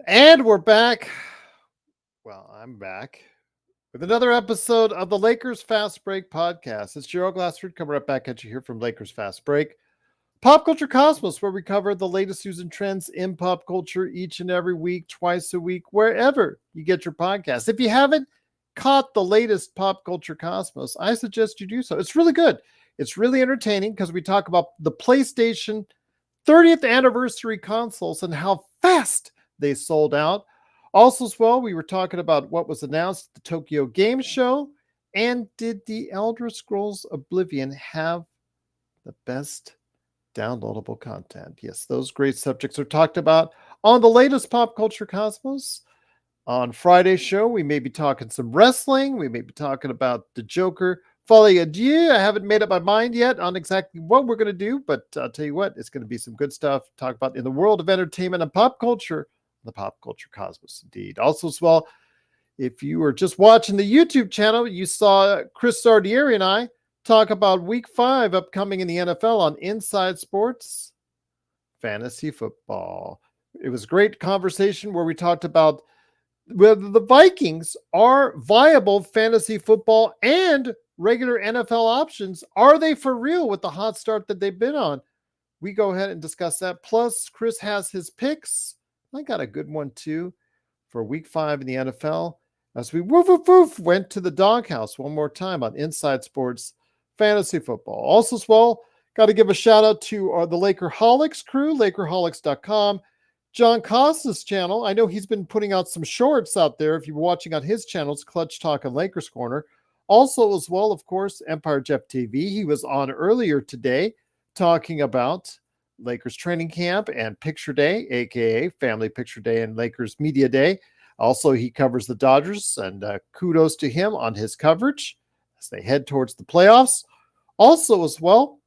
And we're back. Well, I'm back with another episode of the Lakers Fast Break podcast. It's Gerald Glassford coming right back at you here from Lakers Fast Break, Pop Culture Cosmos, where we cover the latest news and trends in pop culture each and every week, twice a week, wherever you get your podcast. If you haven't caught the latest Pop Culture Cosmos, I suggest you do so. It's really good. It's really entertaining because we talk about the PlayStation 30th anniversary consoles and how fast they sold out. Also, as well, we were talking about what was announced at the Tokyo Game Show. And did the Elder Scrolls Oblivion have the best downloadable content? Yes, those great subjects are talked about on the latest Pop Culture Cosmos. On Friday's show, we may be talking some wrestling. We may be talking about the Joker Folie à Deux. I haven't made up my mind yet on exactly what we're going to do, but I'll tell you what, it's going to be some good stuff to talk about in the world of entertainment and pop culture, the Pop Culture Cosmos, indeed. Also, as well, if you were just watching the YouTube channel, you saw Chris Sardieri and I talk about Week 5 upcoming in the NFL on Inside Sports Fantasy Football. It was a great conversation where we talked about whether the Vikings are viable fantasy football and regular NFL options. Are they for real with the hot start that they've been on? We go ahead and discuss that. Plus, Chris has his picks. I got a good one too for Week 5 in the NFL as we went to the doghouse one more time on Inside Sports Fantasy Football. Also, as well, got to give a shout out to the Lakerholics crew, Lakerholics.com. John Costa's channel. I know he's been putting out some shorts out there. If you're watching on his channels, Clutch Talk and Lakers Corner. Also, as well, of course, Empire Jeff TV. He was on earlier today talking about Lakers training camp and Picture Day, aka Family Picture Day and Lakers Media Day. Also, he covers the Dodgers, and kudos to him on his coverage as they head towards the playoffs. Also, as well,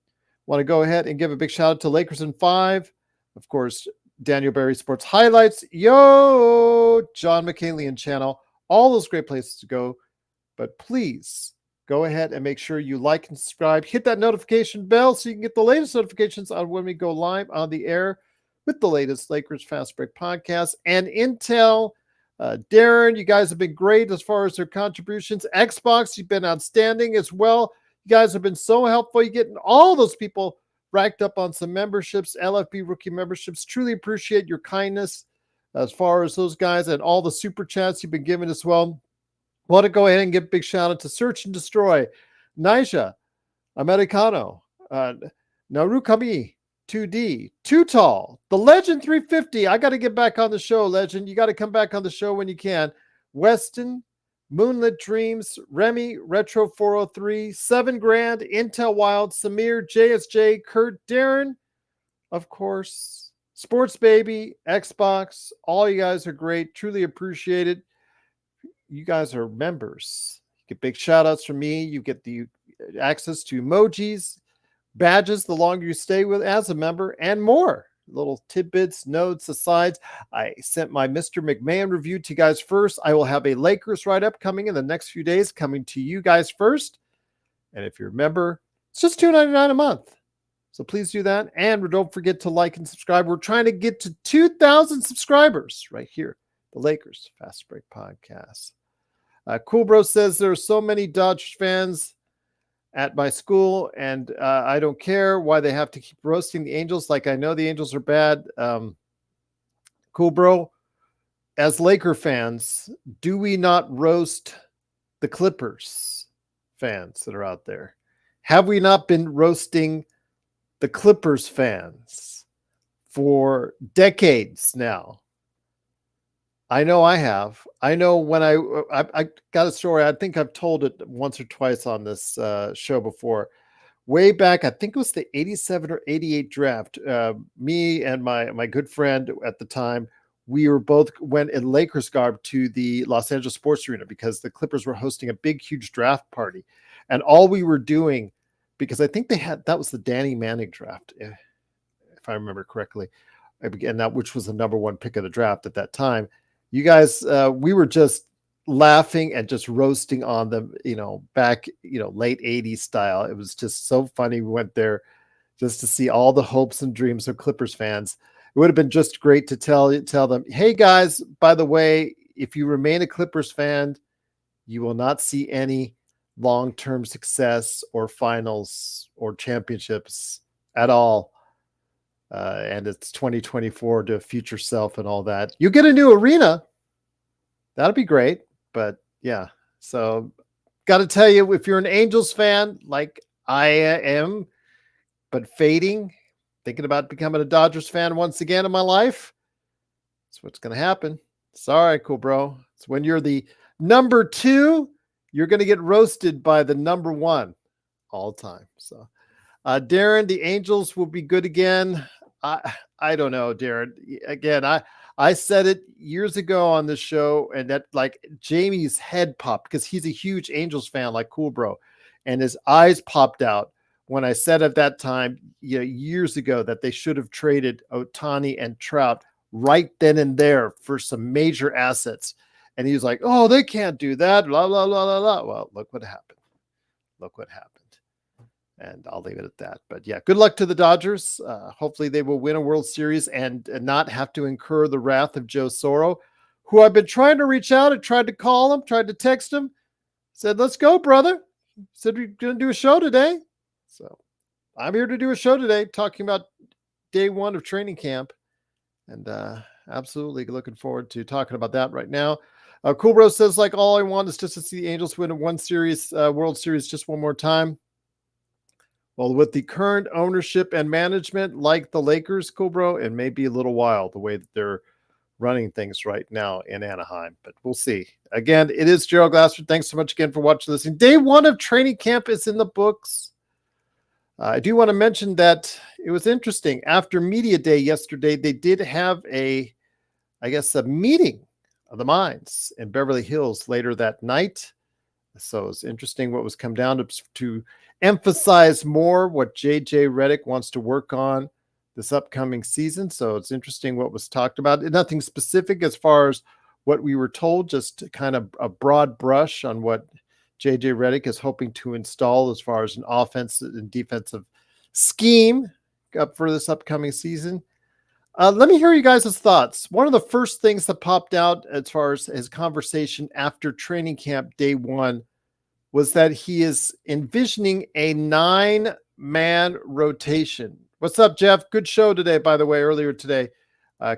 want to go ahead and give a big shout out to Lakers in 5. Of course, Daniel Berry Sports Highlights, John McCallion channel, all those great places to go. But please go ahead and make sure you like and subscribe. Hit that notification bell so you can get the latest notifications on when we go live on the air with the latest Lakers Fast Break podcast and Intel. Darren, you guys have been great as far as their contributions. Xbox, you've been outstanding as well. You guys have been so helpful. You're getting all those people racked up on some memberships, LFB rookie memberships. Truly appreciate your kindness as far as those guys and all the super chats you've been giving as well. Want to go ahead and give a big shout out to Search and Destroy, Naija, Americano, Narukami, 2D, Too Tall, The Legend 350. I got to get back on the show, Legend. You got to come back on the show when you can. Weston, Moonlit Dreams, Remy, Retro 403, 7 Grand, Intel Wild, Samir, JSJ, Kurt, Darren, of course, Sports Baby, Xbox. All you guys are great. Truly appreciate it. You guys are members. You get big shout outs from me. You get the access to emojis, badges the longer you stay with as a member, and more. Little tidbits, notes, asides. I sent my Mr. McMahon review to you guys first. I will have a Lakers write-up coming in the next few days, coming to you guys first. And if you're a member, it's just $2.99 a month. So please do that. And don't forget to like and subscribe. We're trying to get to 2,000 subscribers right here. The Lakers Fast Break Podcast. Cool Bro says there are so many Dodgers fans at my school, and I don't care why they have to keep roasting the Angels. Like, I know the Angels are bad. Cool Bro, as Laker fans, do we not roast the Clippers fans that are out there? Have we not been roasting the Clippers fans for decades now? I know I have. I know when I got a story. I think I've told it once or twice on this show before. Way back, I think it was the 87 or 88 draft. Me and my good friend at the time, we were both went in Lakers garb to the Los Angeles Sports Arena because the Clippers were hosting a big, huge draft party. And all we were doing, because I think that was the Danny Manning draft, if I remember correctly, and that which was the number one pick of the draft at that time. You guys, we were just laughing and just roasting on them, back, late 80s style. It was just so funny. We went there just to see all the hopes and dreams of Clippers fans. would have been just great to tell them, hey guys, by the way, if you remain a Clippers fan, you will not see any long-term success or finals or championships at all. And it's 2024 to future self and all that. You get a new arena. That'll be great. But yeah, so got to tell you, if you're an Angels fan, like I am, but fading, thinking about becoming a Dodgers fan once again in my life, that's what's going to happen. Sorry, cool bro. It's when you're the number 2, you're going to get roasted by the number 1 all the time. So, Darren, the Angels will be good again. I don't know, Darren. Again, I said it years ago on this show, and that like Jamie's head popped because he's a huge Angels fan, like cool bro, and his eyes popped out when I said at that time, years ago, that they should have traded Ohtani and Trout right then and there for some major assets. And he was like, oh, they can't do that. Blah, blah, blah, blah, blah. Well, look what happened. Look what happened. And I'll leave it at that. But yeah, good luck to the Dodgers. Hopefully they will win a World Series and not have to incur the wrath of Joe Soro, who I've been trying to reach out. I tried to call him, tried to text him, said, let's go, brother. Said we're going to do a show today. So I'm here to do a show today talking about day 1 of training camp. And absolutely looking forward to talking about that right now. Cool Bro says, like, all I want is just to see the Angels win a World Series just one more time. Well, with the current ownership and management, like the Lakers, cool bro, it may be a little while the way that they're running things right now in Anaheim, but we'll see. Again, it is Gerald Glassford. Thanks so much again for watching this. Day 1 of training camp is in the books. I do want to mention that it was interesting. After Media Day yesterday, they did have a meeting of the minds in Beverly Hills later that night. So it's interesting what was come down to emphasize more what JJ Redick wants to work on this upcoming season. So it's interesting what was talked about. Nothing specific as far as what we were told, just kind of a broad brush on what JJ Redick is hoping to install as far as an offensive and defensive scheme up for this upcoming season. Let me hear you guys' thoughts. One of the first things that popped out as far as his conversation after training camp day 1 was that he is envisioning a 9-man rotation. What's up, Jeff? Good show today, by the way, earlier today.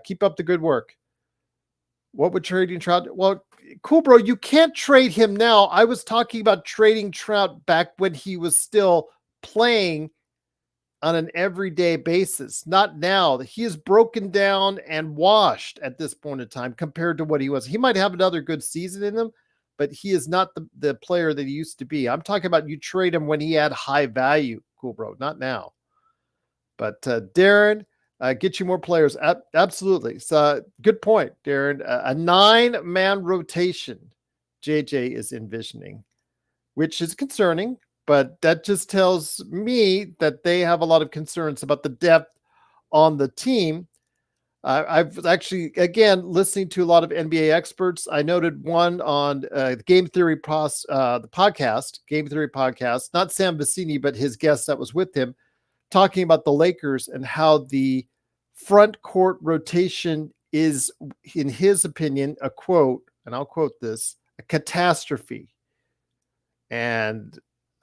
Keep up the good work. What would trading Trout? Well, cool, bro. You can't trade him now. I was talking about trading Trout back when he was still playing on an everyday basis. Not now. He is broken down and washed at this point in time compared to what he was. He might have another good season in him, but he is not the player that he used to be. I'm talking about you trade him when he had high value, cool bro, not now. But Darren, get you more players. Absolutely. So good point, Darren. A 9-man rotation JJ is envisioning, which is concerning, but that just tells me that they have a lot of concerns about the depth on the team. I've actually, again, listening to a lot of NBA experts. I noted one on the Game Theory the podcast, Game Theory podcast, not Sam Vecini, but his guest that was with him, talking about the Lakers and how the front court rotation is, in his opinion, a quote, and I'll quote this, a catastrophe. And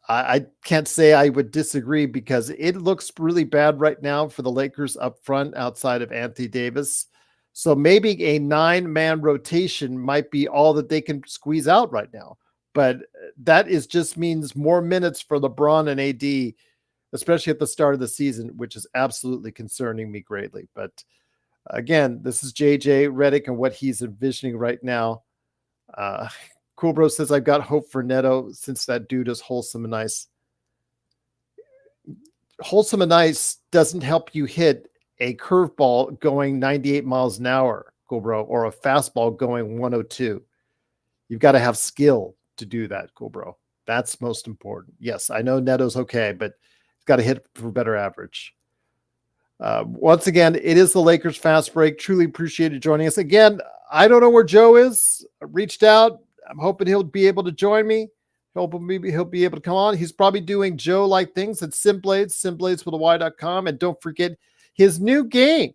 I can't say I would disagree because it looks really bad right now for the Lakers up front outside of Anthony Davis. So maybe a 9-man rotation might be all that they can squeeze out right now. But that just means more minutes for LeBron and AD, especially at the start of the season, which is absolutely concerning me greatly. But again, this is JJ Redick and what he's envisioning right now. Cool Bro says, I've got hope for Neto since that dude is wholesome and nice. Wholesome and nice doesn't help you hit a curveball going 98 miles an hour, Cool Bro, or a fastball going 102. You've got to have skill to do that, Cool Bro. That's most important. Yes, I know Neto's okay, but he's got to hit for better average. Once again, it is the Lakers Fast Break. Truly appreciate you joining us. Again, I don't know where Joe is. I reached out. I'm hoping he'll be able to join me. Hoping maybe he'll be able to come on. He's probably doing Joe-like things at SimBlades with a Y.com. And don't forget his new game.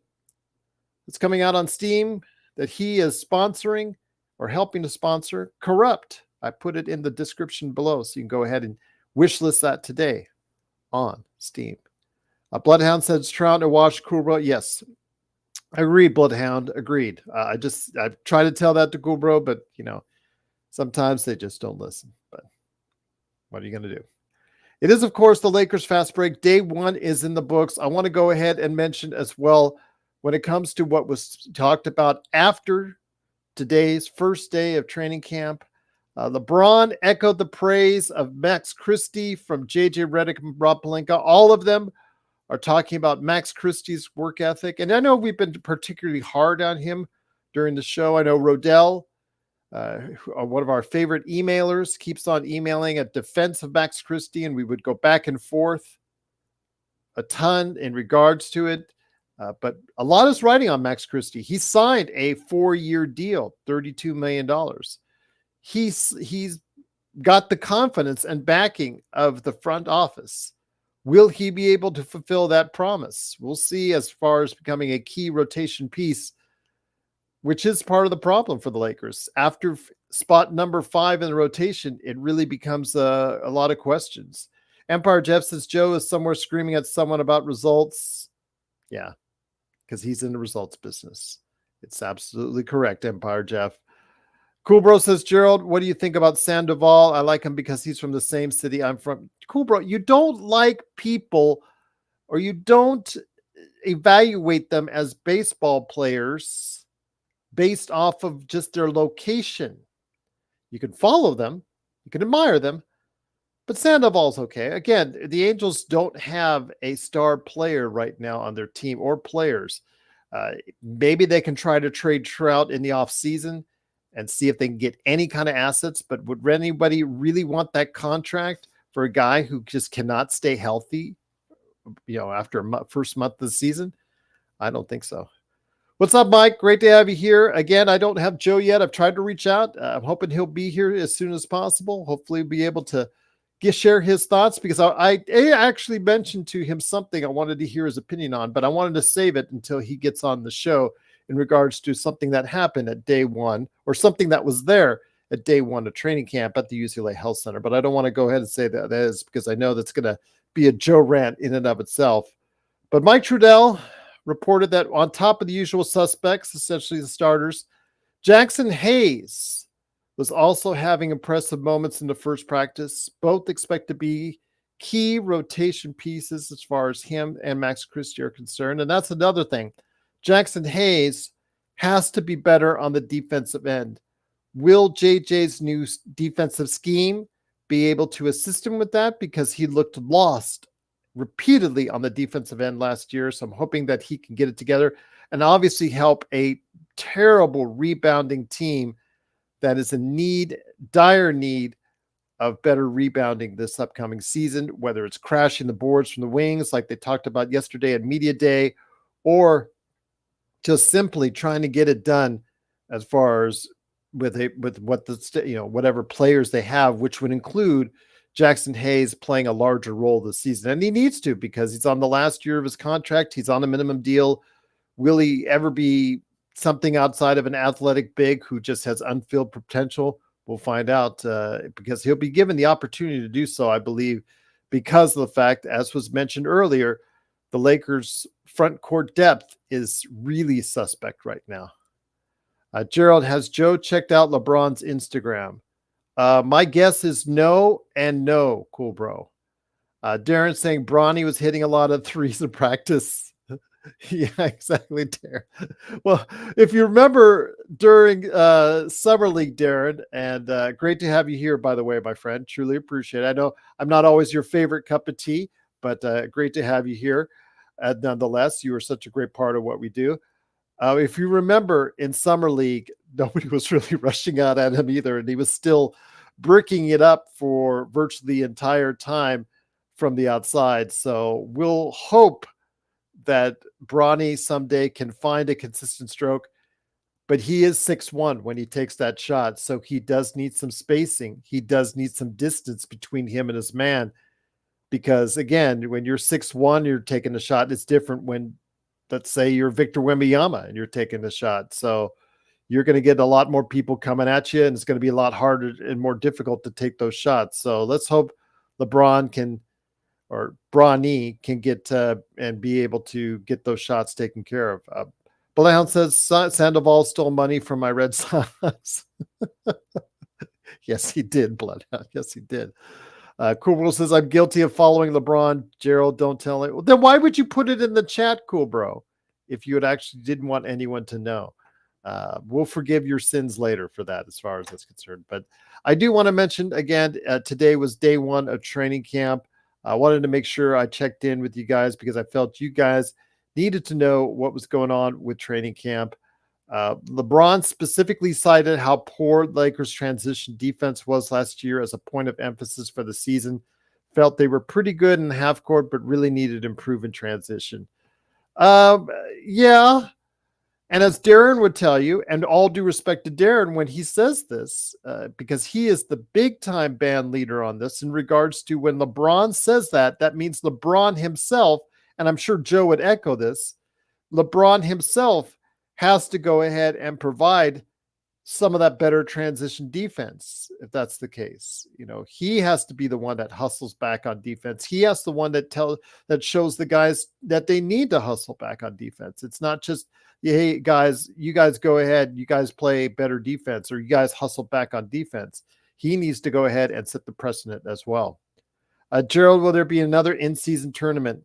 that's coming out on Steam that he is sponsoring or helping to sponsor. Corrupt. I put it in the description below, so you can go ahead and wishlist that today on Steam. Bloodhound says Trout and Wash Coolbro. Yes, I agree. Bloodhound agreed. I try to tell that to Coolbro, but sometimes they just don't listen. But what are you going to do? It is, of course, the Lakers Fast Break. Day one is in the books. I want to go ahead and mention as well, when it comes to what was talked about after today's first day of training camp, LeBron echoed the praise of Max Christie from JJ Redick and Rob Pelinka. All of them are talking about Max Christie's work ethic. And I know we've been particularly hard on him during the show. I know Rodell, one of our favorite emailers, keeps on emailing a defense of Max Christie, and we would go back and forth a ton in regards to it. But a lot is writing on Max Christie. He signed a 4-year deal, $32 million. He's got the confidence and backing of the front office. Will he be able to fulfill that promise? We'll see, as far as becoming a key rotation piece, which is part of the problem for the Lakers. After spot number 5 in the rotation, it really becomes a lot of questions. Empire Jeff says Joe is somewhere screaming at someone about results. Yeah, because he's in the results business. It's absolutely correct, Empire Jeff. Cool Bro says, Gerald, what do you think about Sandoval? I like him because he's from the same city I'm from. Cool Bro, you don't like people, or you don't evaluate them as baseball players based off of just their location. You can follow them, you can admire them, but Sandoval's okay. Again, the Angels don't have a star player right now on their team, or players. Maybe they can try to trade Trout in the offseason and see if they can get any kind of assets. But would anybody really want that contract for a guy who just cannot stay healthy, after first month of the season? I don't think so. What's up, Mike? Great to have you here. Again, I don't have Joe yet. I've tried to reach out. I'm hoping he'll be here as soon as possible. Hopefully be able to share his thoughts, because I actually mentioned to him something I wanted to hear his opinion on, but I wanted to save it until he gets on the show in regards to something that happened at day one, or something that was there at day one of training camp at the UCLA Health Center. But I don't want to go ahead and say that is, because I know that's going to be a Joe rant in and of itself. But Mike Trudell reported that on top of the usual suspects, essentially the starters, Jackson Hayes was also having impressive moments in the first practice. Both expect to be key rotation pieces as far as him and Max Christie are concerned. And that's another thing. Jackson Hayes has to be better on the defensive end. Will JJ's new defensive scheme be able to assist him with that? Because he looked lost repeatedly on the defensive end last year. So I'm hoping that he can get it together and obviously help a terrible rebounding team that is in dire need of better rebounding this upcoming season, whether it's crashing the boards from the wings like they talked about yesterday at Media Day, or just simply trying to get it done as far as with what whatever players they have, which would include Jackson Hayes playing a larger role this season. And he needs to, because he's on the last year of his contract. He's on a minimum deal. Will he ever be something outside of an athletic big who just has unfilled potential? We'll find out, because he'll be given the opportunity to do so, I believe, because of the fact, as was mentioned earlier, the Lakers' front court depth is really suspect right now. Gerald, has Joe checked out LeBron's Instagram? My guess is no and no, Cool Bro. Darren saying Bronny was hitting a lot of threes in practice. Yeah, exactly, Darren. Well, if you remember during Summer League, Darren, and great to have you here, by the way, my friend. Truly appreciate it. I know I'm not always your favorite cup of tea, but great to have you here. Nonetheless, you are such a great part of what we do. If you remember in Summer League, nobody was really rushing out at him either, and he was still bricking it up for virtually the entire time from the outside. So we'll hope that Bronny someday can find a consistent stroke, but he is 6'1" when he takes that shot. So he does need some spacing. He does need some distance between him and his man, because again, when you're 6'1", you're taking a shot. It's different when let's say you're Victor Wembanyama and you're taking the shot. So you're going to get a lot more people coming at you, and it's going to be a lot harder and more difficult to take those shots. So let's hope LeBron can, or Bronny can get and be able to get those shots taken care of. Balehound says Sandoval stole money from my Red Sox. Yes, he did, Bloodhound. Yes, he did. Cool Bro says, I'm guilty of following LeBron. Gerald, don't tell it. Well, then why would you put it in the chat, Cool Bro, if you had actually didn't want anyone to know? We'll forgive your sins later for that, as far as that's concerned. But I do want to mention again, today was day 1 of training camp. I wanted to make sure I checked in with you guys because I felt you guys needed to know what was going on with training camp. LeBron specifically cited how poor Lakers transition defense was last year as a point of emphasis for the season. Felt they were pretty good in half court, but really needed improvement transition. Yeah. And as Darren would tell you, and all due respect to Darren when he says this, because he is the big time band leader on this in regards to when LeBron says that, that means LeBron himself, and I'm sure Joe would echo this, LeBron himself has to go ahead and provide some of that better transition defense. If that's the case, he has to be the one that hustles back on defense. He has the one that shows the guys that they need to hustle back on defense. It's not just, hey guys, you guys go ahead, you guys play better defense, or you guys hustle back on defense. He needs to go ahead and set the precedent as well. Gerald, will there be another in-season tournament?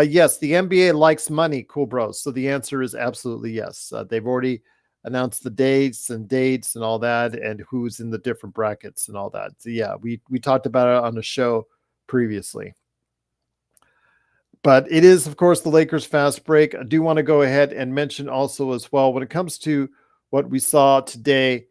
Yes, the NBA likes money, Cool Bros. So the answer is absolutely yes. They've already announced the dates and all that, and who's in the different brackets and all that. So yeah, we talked about it on the show previously. But it is, of course, the Lakers fast break. I do want to go ahead and mention also as well, when it comes to what we saw today,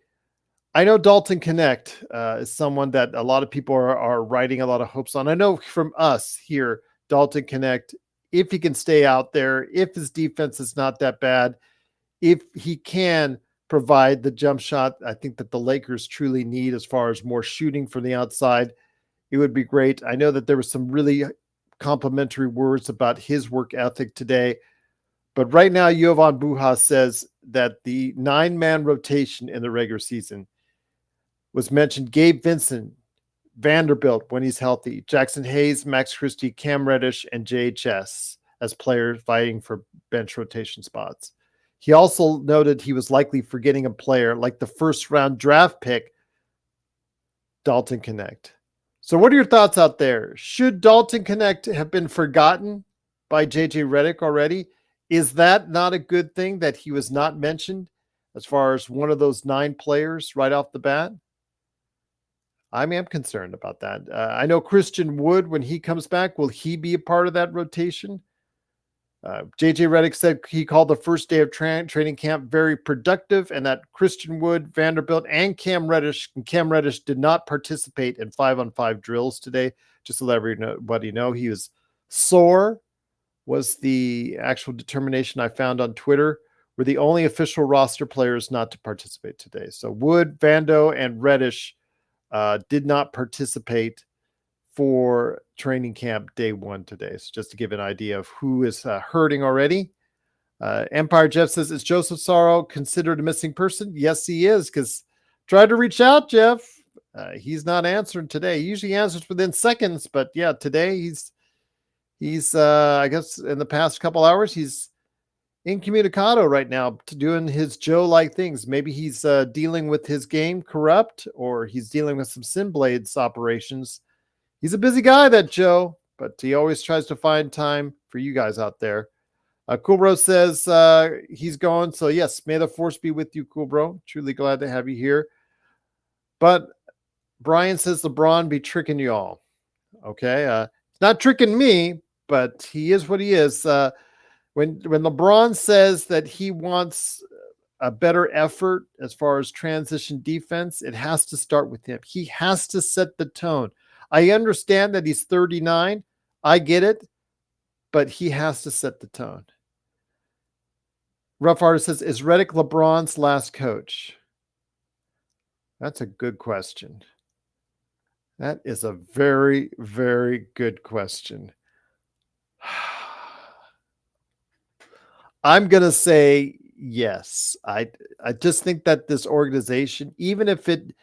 I know Dalton Connect is someone that a lot of people are writing a lot of hopes on. I know from us here, Dalton Connect, if he can stay out there, if his defense is not that bad, if he can provide the jump shot, I think that the Lakers truly need as far as more shooting from the outside, it would be great. I know that there was some really complimentary words about his work ethic today. But right now, Jovan Buha says that the 9-man rotation in the regular season was mentioned Gabe Vincent, Vanderbilt when he's healthy, Jackson Hayes, Max Christie, Cam Reddish, and JHS as players fighting for bench rotation spots. He also noted he was likely forgetting a player like the first-round draft pick, Dalton Connect. So what are your thoughts out there? Should Dalton Connect have been forgotten by JJ Redick already? Is that not a good thing that he was not mentioned as far as one of those 9 players right off the bat? I am concerned about that. I know Christian Wood, when he comes back, will he be a part of that rotation? JJ Redick said he called the first day of training camp very productive, and that Christian Wood, Vanderbilt, and Cam Reddish did not participate in 5-on-5 drills today. Just to let everybody know, he was sore, was the actual determination I found on Twitter. Were the only official roster players not to participate today. So Wood, Vando, and Reddish did not participate for training camp day 1 today. So just to give an idea of who is hurting already. Empire Jeff says, is Joseph Sorrow considered a missing person? Yes, he is, because tried to reach out, Jeff. He's not answering today. He usually answers within seconds, but yeah, today he's I guess in the past couple hours, he's incommunicado right now, to doing his Joe-like things. Maybe he's dealing with his game corrupt, or he's dealing with some Sin Blades operations. He's a busy guy, that Joe, but he always tries to find time for you guys out there. Cool Bro says he's going. So yes, may the force be with you, Cool Bro. Truly glad to have you here. But Brian says LeBron be tricking you all. Okay. Not tricking me, but he is what he is. When LeBron says that he wants a better effort as far as transition defense, it has to start with him. He has to set the tone. I understand that he's 39. I get it, but he has to set the tone. Rough Artist says, is Redick LeBron's last coach? That's a good question. That is a very, very good question. I'm going to say yes. I just think that this organization, even if it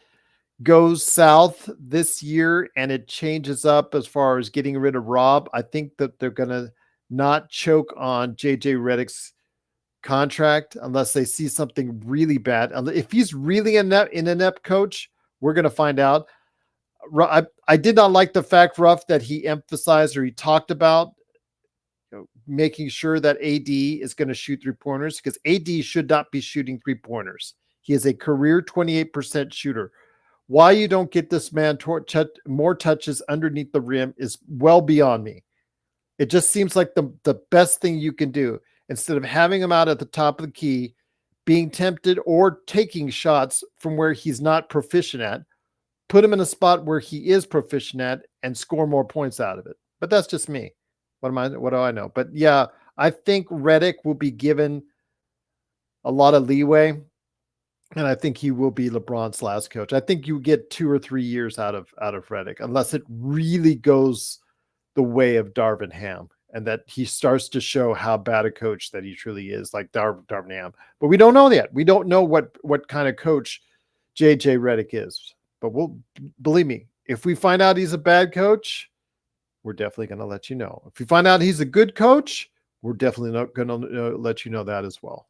goes south this year and it changes up as far as getting rid of Rob, I think that they're going to not choke on JJ Redick's contract unless they see something really bad. If he's really an inept coach, we're going to find out. I did not like the fact, Ruff, that he emphasized or he talked about making sure that AD is going to shoot 3-pointers, because AD should not be shooting 3-pointers. He is a career 28% shooter. Why you don't get this man more touches underneath the rim is well beyond me. It just seems like the best thing you can do, instead of having him out at the top of the key, being tempted or taking shots from where he's not proficient at. Put him in a spot where he is proficient at and score more points out of it. But that's just me. What do I know? But yeah, I think Redick will be given a lot of leeway, and I think he will be LeBron's last coach. I think you get 2 or 3 years out of Redick, unless it really goes the way of Darvin Ham, and that he starts to show how bad a coach that he truly is, like Darvin Ham. But we don't know yet. We don't know what kind of coach JJ Redick is. But believe me, if we find out he's a bad coach, we're definitely going to let you know. If we find out he's a good coach, we're definitely not going to let you know that as well.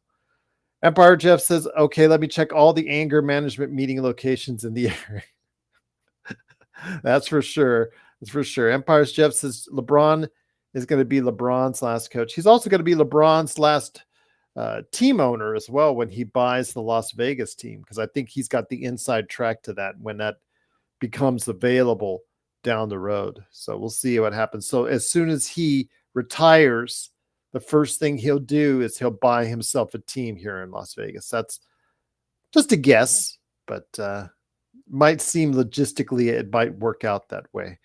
Empire Jeff says, okay, let me check all the anger management meeting locations in the area. That's for sure. That's for sure. Empire's Jeff says LeBron is going to be LeBron's last coach. He's also going to be LeBron's last team owner as well when he buys the Las Vegas team, because I think he's got the inside track to that when that becomes available down the road. So we'll see what happens. So as soon as he retires, the first thing he'll do is he'll buy himself a team here in Las Vegas. That's just a guess, but might seem logistically it might work out that way.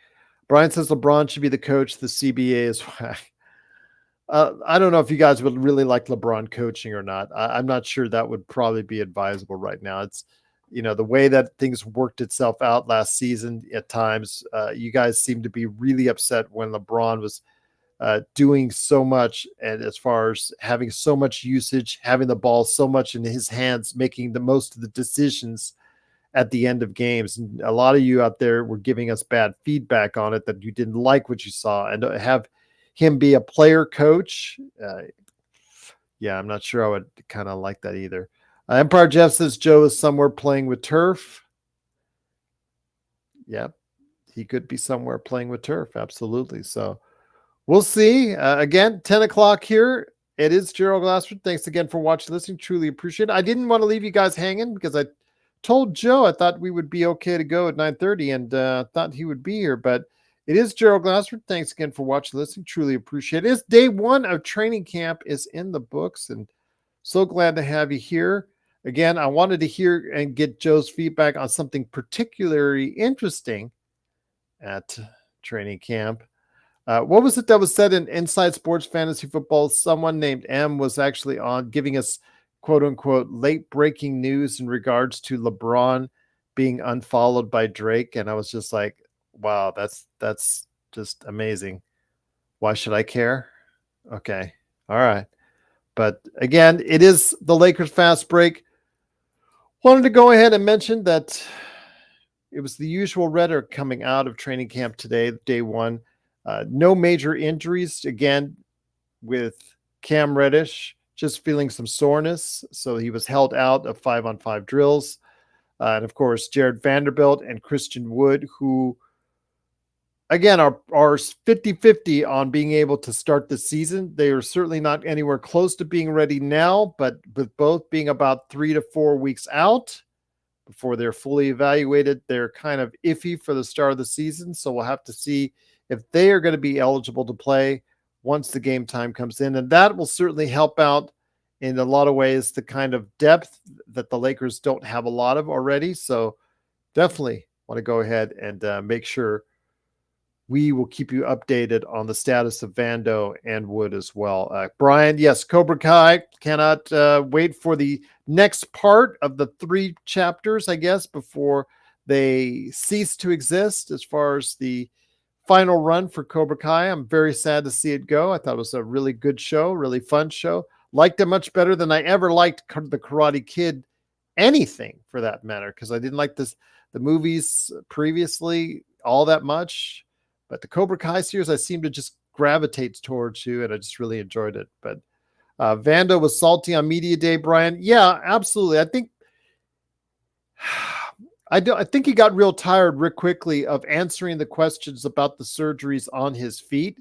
Brian says LeBron should be the coach. The CBA is whack. I don't know if you guys would really like LeBron coaching or not. I'm not sure that would probably be advisable right now. It's, the way that things worked itself out last season at times, you guys seem to be really upset when LeBron was doing so much, and as far as having so much usage, having the ball so much in his hands, making the most of the decisions at the end of games. And a lot of you out there were giving us bad feedback on it, that you didn't like what you saw, and to have him be a player coach. Yeah, I'm not sure I would kind of like that either. Empire Jeff says Joe is somewhere playing with turf. Yep, he could be somewhere playing with turf. Absolutely. So we'll see. Again, 10 o'clock here. It is Gerald Glassford. Thanks again for watching, listening. Truly appreciate it. I didn't want to leave you guys hanging because I told Joe I thought we would be okay to go at 9:30, and thought he would be here. But it is Gerald Glassford. Thanks again for watching, listening. Truly appreciate it. It's day 1 of training camp is in the books, and so glad to have you here. Again, I wanted to hear and get Joe's feedback on something particularly interesting at training camp. What was it that was said in Inside Sports Fantasy Football? Someone named M was actually on giving us quote unquote late breaking news in regards to LeBron being unfollowed by Drake. And I was just like, wow, that's just amazing. Why should I care? Okay. All right. But again, it is the Lakers fast break. Wanted to go ahead and mention that it was the usual rhetoric coming out of training camp today, day 1. No major injuries, again, with Cam Reddish just feeling some soreness. So he was held out of 5-on-5 drills. And of course, Jared Vanderbilt and Christian Wood, who again are 50-50 on being able to start the season. They are certainly not anywhere close to being ready now, but with both being about 3 to 4 weeks out before they're fully evaluated, they're kind of iffy for the start of the season. So we'll have to see if they are going to be eligible to play once the game time comes in. And that will certainly help out in a lot of ways the kind of depth that the Lakers don't have a lot of already. So definitely want to go ahead and make sure we will keep you updated on the status of Vando and Wood as well. Brian, yes, Cobra Kai cannot wait for the next part of the 3 chapters, I guess, before they cease to exist as far as the final run for Cobra Kai. I'm very sad to see it go. I thought it was a really good show, really fun show. liked it much better than I ever liked the Karate Kid, anything for that matter, because I didn't like the movies previously all that much. But the Cobra Kai series, I seem to just gravitate towards you, and I just really enjoyed it. But Vando was salty on media day, Brian. Yeah, absolutely. I think I think he got real tired real quickly of answering the questions about the surgeries on his feet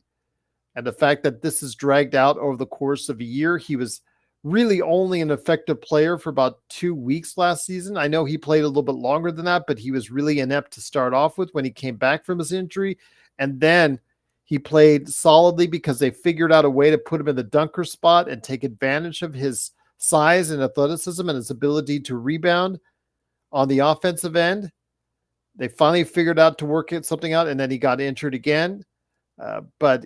and the fact that this is dragged out over the course of a year. He was really only an effective player for about 2 weeks last season. I know he played a little bit longer than that, but he was really inept to start off with when he came back from his injury. And then he played solidly because they figured out a way to put him in the dunker spot and take advantage of his size and athleticism and his ability to rebound on the offensive end. They finally figured out to work something out, and then he got injured again. But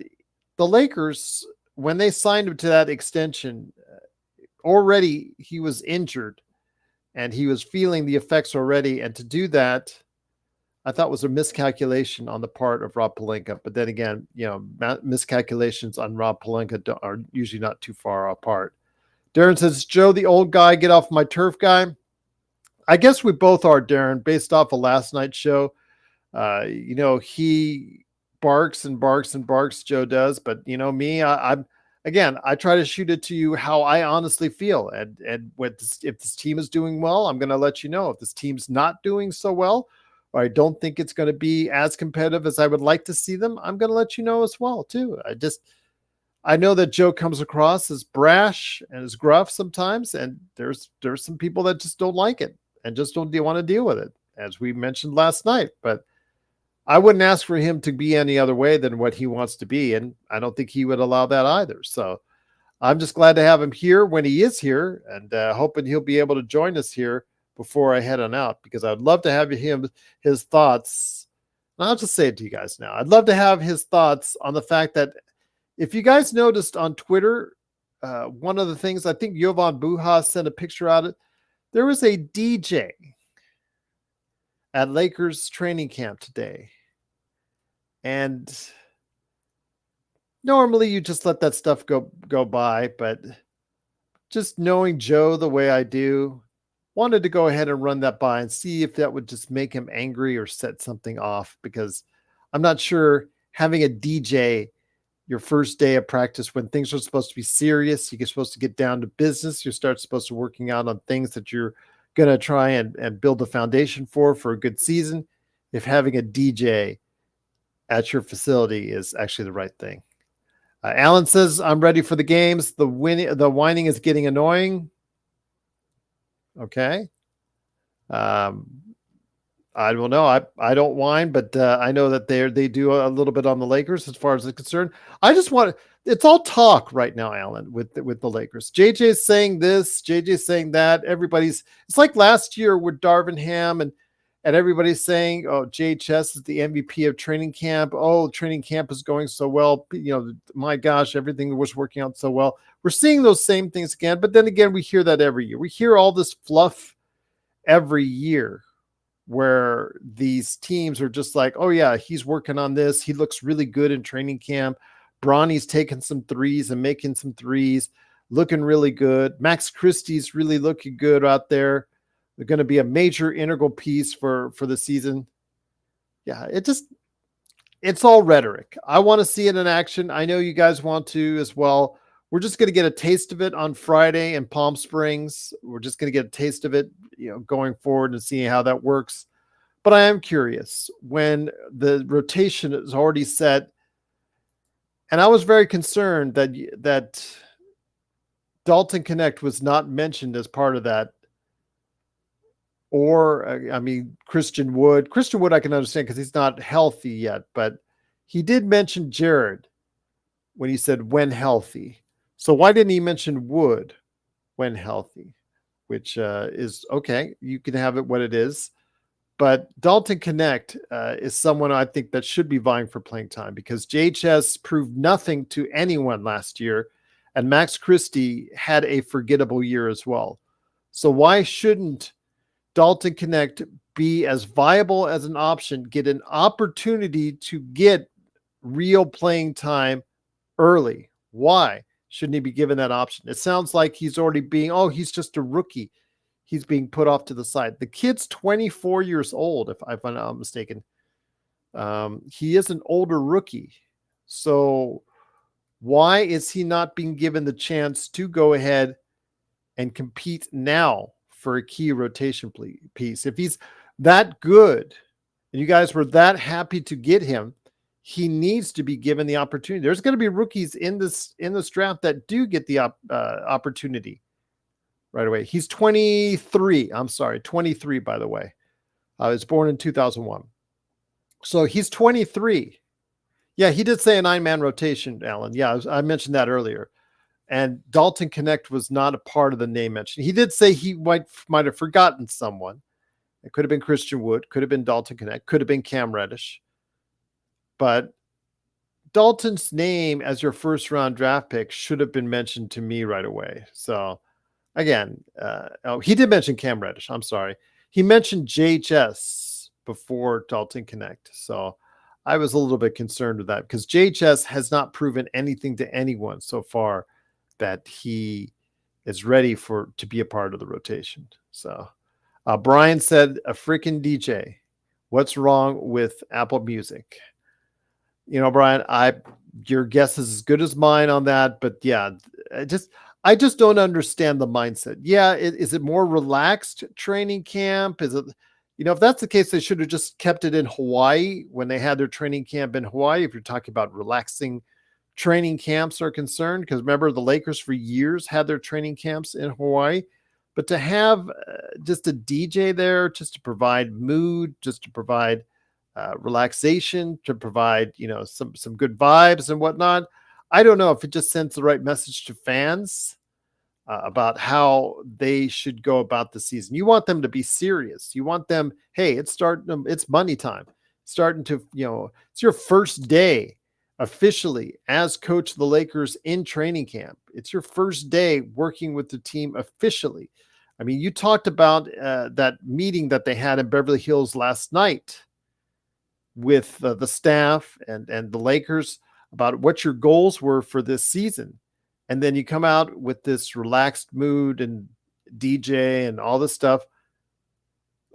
the Lakers, when they signed him to that extension, already he was injured and he was feeling the effects already. And to do that, I thought was a miscalculation on the part of Rob Pelinka. But then again, miscalculations on Rob Pelinka are usually not too far apart. Darren says, Joe, the old guy, get off my turf guy. I guess we both are, Darren, based off of last night's show. He barks and barks and barks, Joe does. But, me, I try to shoot it to you how I honestly feel. And if this team is doing well, I'm going to let you know. If this team's not doing so well, or I don't think it's going to be as competitive as I would like to see them, I'm going to let you know as well, too. I know that Joe comes across as brash and as gruff sometimes, and there's some people that just don't like it and just don't want to deal with it, as we mentioned last night. But I wouldn't ask for him to be any other way than what he wants to be, and I don't think he would allow that either. So I'm just glad to have him here when he is here, and hoping he'll be able to join us here before I head on out, because I'd love to have his thoughts. And I'll just say it to you guys now. I'd love to have his thoughts on the fact that if you guys noticed on Twitter, one of the things, I think Jovan Buha sent a picture out. There was a DJ at Lakers training camp today. And normally you just let that stuff go by, but just knowing Joe the way I do, wanted to go ahead and run that by and see if that would just make him angry or set something off, because I'm not sure having a DJ your first day of practice when things are supposed to be serious, you're supposed to get down to business, you start supposed to working out on things that you're going to try and build a foundation for a good season. If having a DJ at your facility is actually the right thing. Alan says, I'm ready for the games. The whining is getting annoying. Okay. I don't know. I don't whine, but I know that they do a little bit on the Lakers as far as it's concerned. I just want it's all talk right now, Alan, with the Lakers. JJ's saying this, JJ's saying that. It's like last year with Darvin Ham and everybody's saying, oh, JHS is the MVP of training camp. Oh, training camp is going so well. My gosh, everything was working out so well. We're seeing those same things again. But then again, we hear that every year. We hear all this fluff every year where these teams are just like, oh, yeah, he's working on this. He looks really good in training camp. Bronny's taking some threes and making some threes, looking really good. Max Christie's really looking good out there. They're going to be a major integral piece for the season. Yeah, it's all rhetoric. I want to see it in action. I know you guys want to as well. We're just going to get a taste of it on Friday in Palm Springs. We're just going to get a taste of it, going forward and seeing how that works. But I am curious when the rotation is already set. And I was very concerned that Dalton Connect was not mentioned as part of that. Or, Christian Wood. Christian Wood I can understand because he's not healthy yet. But he did mention Jared when he said when healthy. So why didn't he mention Wood when healthy? Which is okay. You can have it what it is. But Dalton Connect is someone I think that should be vying for playing time, because JHS proved nothing to anyone last year. And Max Christie had a forgettable year as well. So why shouldn't Dalton Connect be as viable as an option, get an opportunity to get real playing time early? Why? Shouldn't he be given that option? It sounds like he's already being, he's just a rookie. He's being put off to the side. The kid's 24 years old, if I'm not mistaken. He is an older rookie. So why is he not being given the chance to go ahead and compete now for a key rotation piece? If he's that good and you guys were that happy to get him, he needs to be given the opportunity. There's going to be rookies in this draft that do get the opportunity right away. He's 23. I'm sorry, 23, by the way. He was born in 2001. So he's 23. Yeah, he did say a 9-man rotation, Alan. Yeah, I mentioned that earlier. And Dalton Knecht was not a part of the name mentioned. He did say he might have forgotten someone. It could have been Christian Wood, could have been Dalton Knecht, could have been Cam Reddish. But Dalton's name as your first round draft pick should have been mentioned to me right away. So again, he did mention Cam Reddish. I'm sorry. He mentioned JHS before Dalton Knecht. So I was a little bit concerned with that because JHS has not proven anything to anyone so far that he is ready to be a part of the rotation. So Brian said, a freaking DJ. What's wrong with Apple Music? Brian, your guess is as good as mine on that. But yeah, I just don't understand the mindset. Yeah, is it more relaxed training camp? Is it, if that's the case, they should have just kept it in Hawaii when they had their training camp in Hawaii. If you're talking about relaxing training camps are concerned, because remember the Lakers for years had their training camps in Hawaii. But to have just a DJ there, just to provide mood, just to provide relaxation, to provide some good vibes and whatnot, I don't know if it just sends the right message to fans about how they should go about the season. You want them to be serious. You want them, hey, it's money time. Starting to, it's your first day officially as coach of the Lakers in training camp. It's your first day working with the team officially. I mean, you talked about that meeting that they had in Beverly Hills last night with the staff and the Lakers about what your goals were for this season. And then you come out with this relaxed mood and DJ and all this stuff.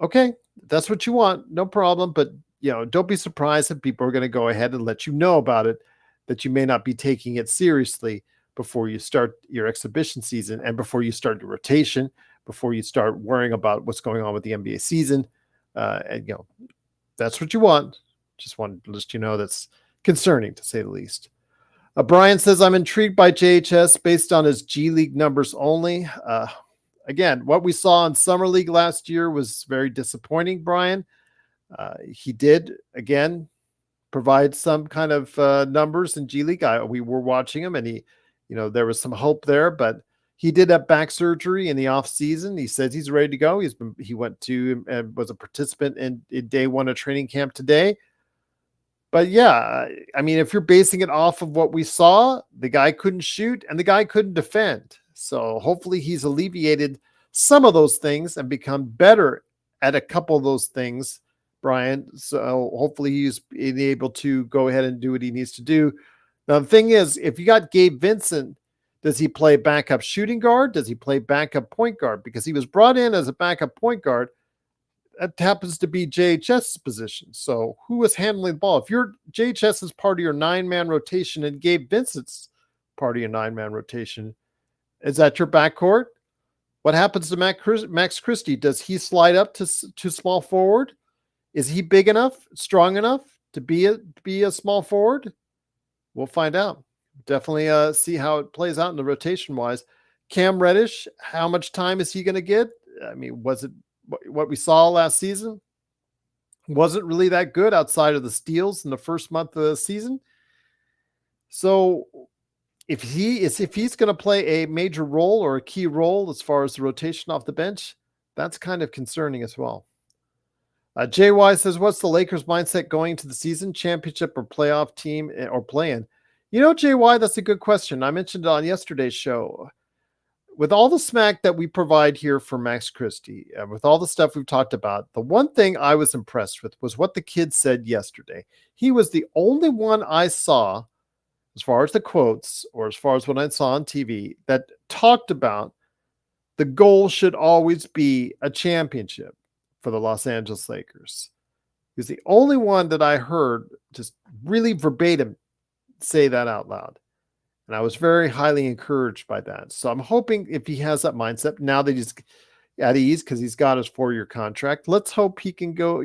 Okay, that's what you want. No problem. But, don't be surprised if people are going to go ahead and let you know about it, that you may not be taking it seriously before you start your exhibition season and before you start your rotation, before you start worrying about what's going on with the NBA season. And, that's what you want. Just wanted to let you know that's concerning, to say the least. Brian says, I'm intrigued by JHS based on his G League numbers only. Again, what we saw in Summer League last year was very disappointing, Brian. He did, again, provide some kind of numbers in G League. We were watching him, and there was some hope there, but he did have back surgery in the off season. He says he's ready to go. He went to and was a participant in day one of training camp today. But yeah, I mean, if you're basing it off of what we saw, the guy couldn't shoot and the guy couldn't defend. So hopefully he's alleviated some of those things and become better at a couple of those things, Brian. So hopefully he's able to go ahead and do what he needs to do. Now, the thing is, if you got Gabe Vincent, does he play backup shooting guard? Does he play backup point guard? Because he was brought in as a backup point guard. That happens to be JHS's position. So who is handling the ball? If your JHS is part of your 9-man rotation and Gabe Vincent's part of your 9-man rotation, is that your backcourt? What happens to Max Christie? Does he slide up to small forward? Is he big enough, strong enough to be a small forward? We'll find out. Definitely see how it plays out in the rotation wise. Cam Reddish, how much time is he going to get? I mean, was it what we saw last season? Wasn't really that good outside of the steals in the first month of the season. So if he's going to play a major role or a key role as far as the rotation off the bench, that's kind of concerning as well. JY says, what's the Lakers mindset going to the season? Championship or playoff team or play-in? JY, that's a good question. I mentioned it on yesterday's show. With all the smack that we provide here for Max Christie, with all the stuff we've talked about, the one thing I was impressed with was what the kid said yesterday. He was the only one I saw as far as the quotes or as far as what I saw on TV, that talked about the goal should always be a championship for the Los Angeles Lakers. He's the only one that I heard just really verbatim say that out loud. And I was very highly encouraged by that. So I'm hoping if he has that mindset now that he's at ease because he's got his 4-year contract, let's hope he can go,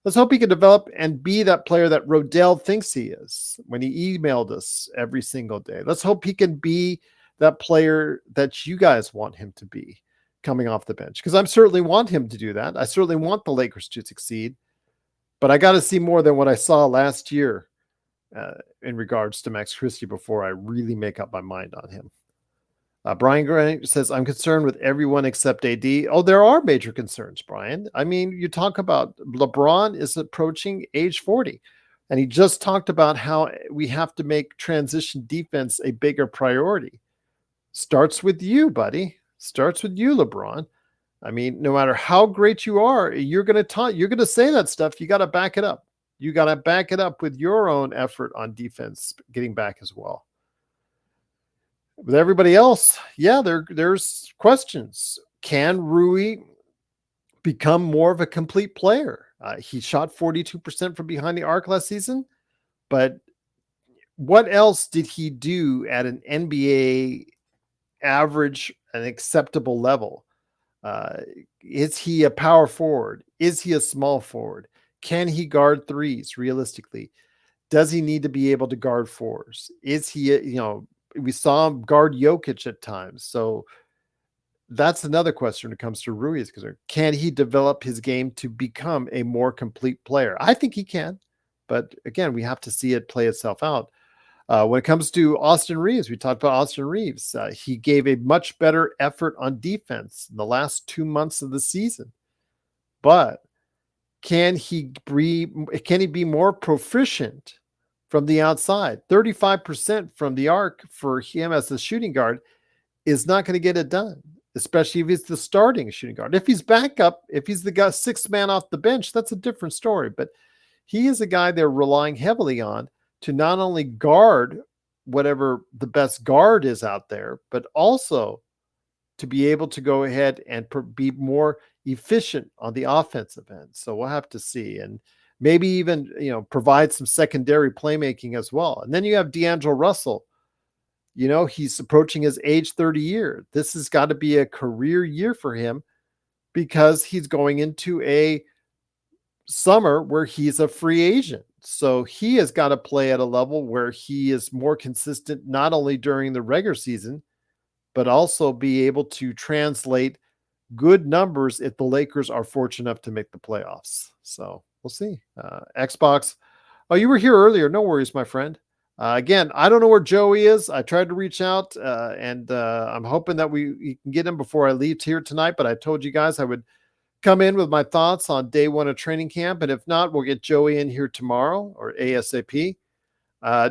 let's hope he can develop and be that player that Rodell thinks he is when he emailed us every single day. Let's hope he can be that player that you guys want him to be coming off the bench, because I certainly want him to do that. I certainly want the Lakers to succeed, but I got to see more than what I saw last year in regards to Max Christie before I really make up my mind on him. Brian Grant says, I'm concerned with everyone except AD. Oh, there are major concerns, Brian. I mean, you talk about LeBron is approaching age 40, and he just talked about how we have to make transition defense a bigger priority. Starts with you, buddy. Starts with you, LeBron. I mean, no matter how great you are, you're going to say that stuff. You got to back it up. You got to back it up with your own effort on defense, getting back as well. With everybody else, yeah, there's questions. Can Rui become more of a complete player? He shot 42% from behind the arc last season, but what else did he do at an NBA average, an acceptable level? Is he a power forward? Is he a small forward? Can he guard threes realistically? Does he need to be able to guard fours? Is he, we saw him guard Jokic at times. So that's another question when it comes to Rui is concerned. Can he develop his game to become a more complete player? I think he can, but again, we have to see it play itself out. When it comes to Austin Reeves, we talked about Austin Reeves. He gave a much better effort on defense in the last 2 months of the season. But can he be more proficient from the outside? 35% from the arc for him as the shooting guard is not going to get it done, especially if he's the starting shooting guard. If he's backup, if he's the guy sixth man off the bench, that's a different story. But he is a guy they're relying heavily on to not only guard whatever the best guard is out there, but also to be able to go ahead and be more efficient on the offensive end. So we'll have to see. And maybe even, provide some secondary playmaking as well. And then you have D'Angelo Russell. He's approaching his age 30 year. This has got to be a career year for him because he's going into a summer where he's a free agent. So he has got to play at a level where he is more consistent, not only during the regular season, but also be able to translate good numbers if the Lakers are fortunate enough to make the playoffs. So we'll see. Xbox. Oh, you were here earlier. No worries, my friend. Again, I don't know where Joey is. I tried to reach out and I'm hoping that we can get him before I leave here tonight. But I told you guys I would come in with my thoughts on day one of training camp. And if not, we'll get Joey in here tomorrow or ASAP.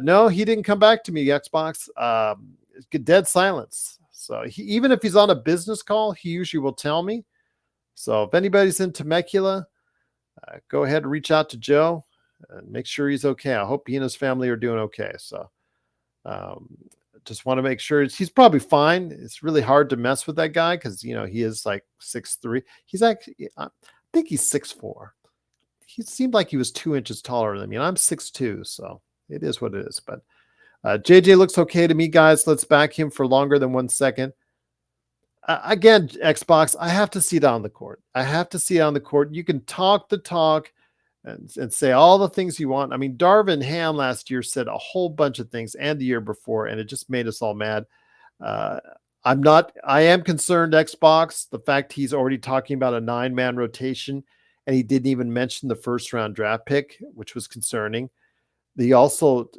No, he didn't come back to me, Xbox. Dead silence. So even if he's on a business call, he usually will tell me. So if anybody's in Temecula, go ahead and reach out to Joe and make sure he's okay. I hope he and his family are doing okay. So just want to make sure he's probably fine. It's really hard to mess with that guy because, he is like 6'3". He's actually, I think he's 6'4". He seemed like he was 2 inches taller than me, and I'm 6'2", so it is what it is. But JJ looks okay to me, guys. Let's back him for longer than 1 second. Again, Xbox, I have to see it on the court. You can talk the talk and say all the things you want. I mean, Darvin Ham last year said a whole bunch of things, and the year before, and it just made us all mad. I am concerned, Xbox, the fact he's already talking about a 9-man rotation, and he didn't even mention the first-round draft pick, which was concerning. He also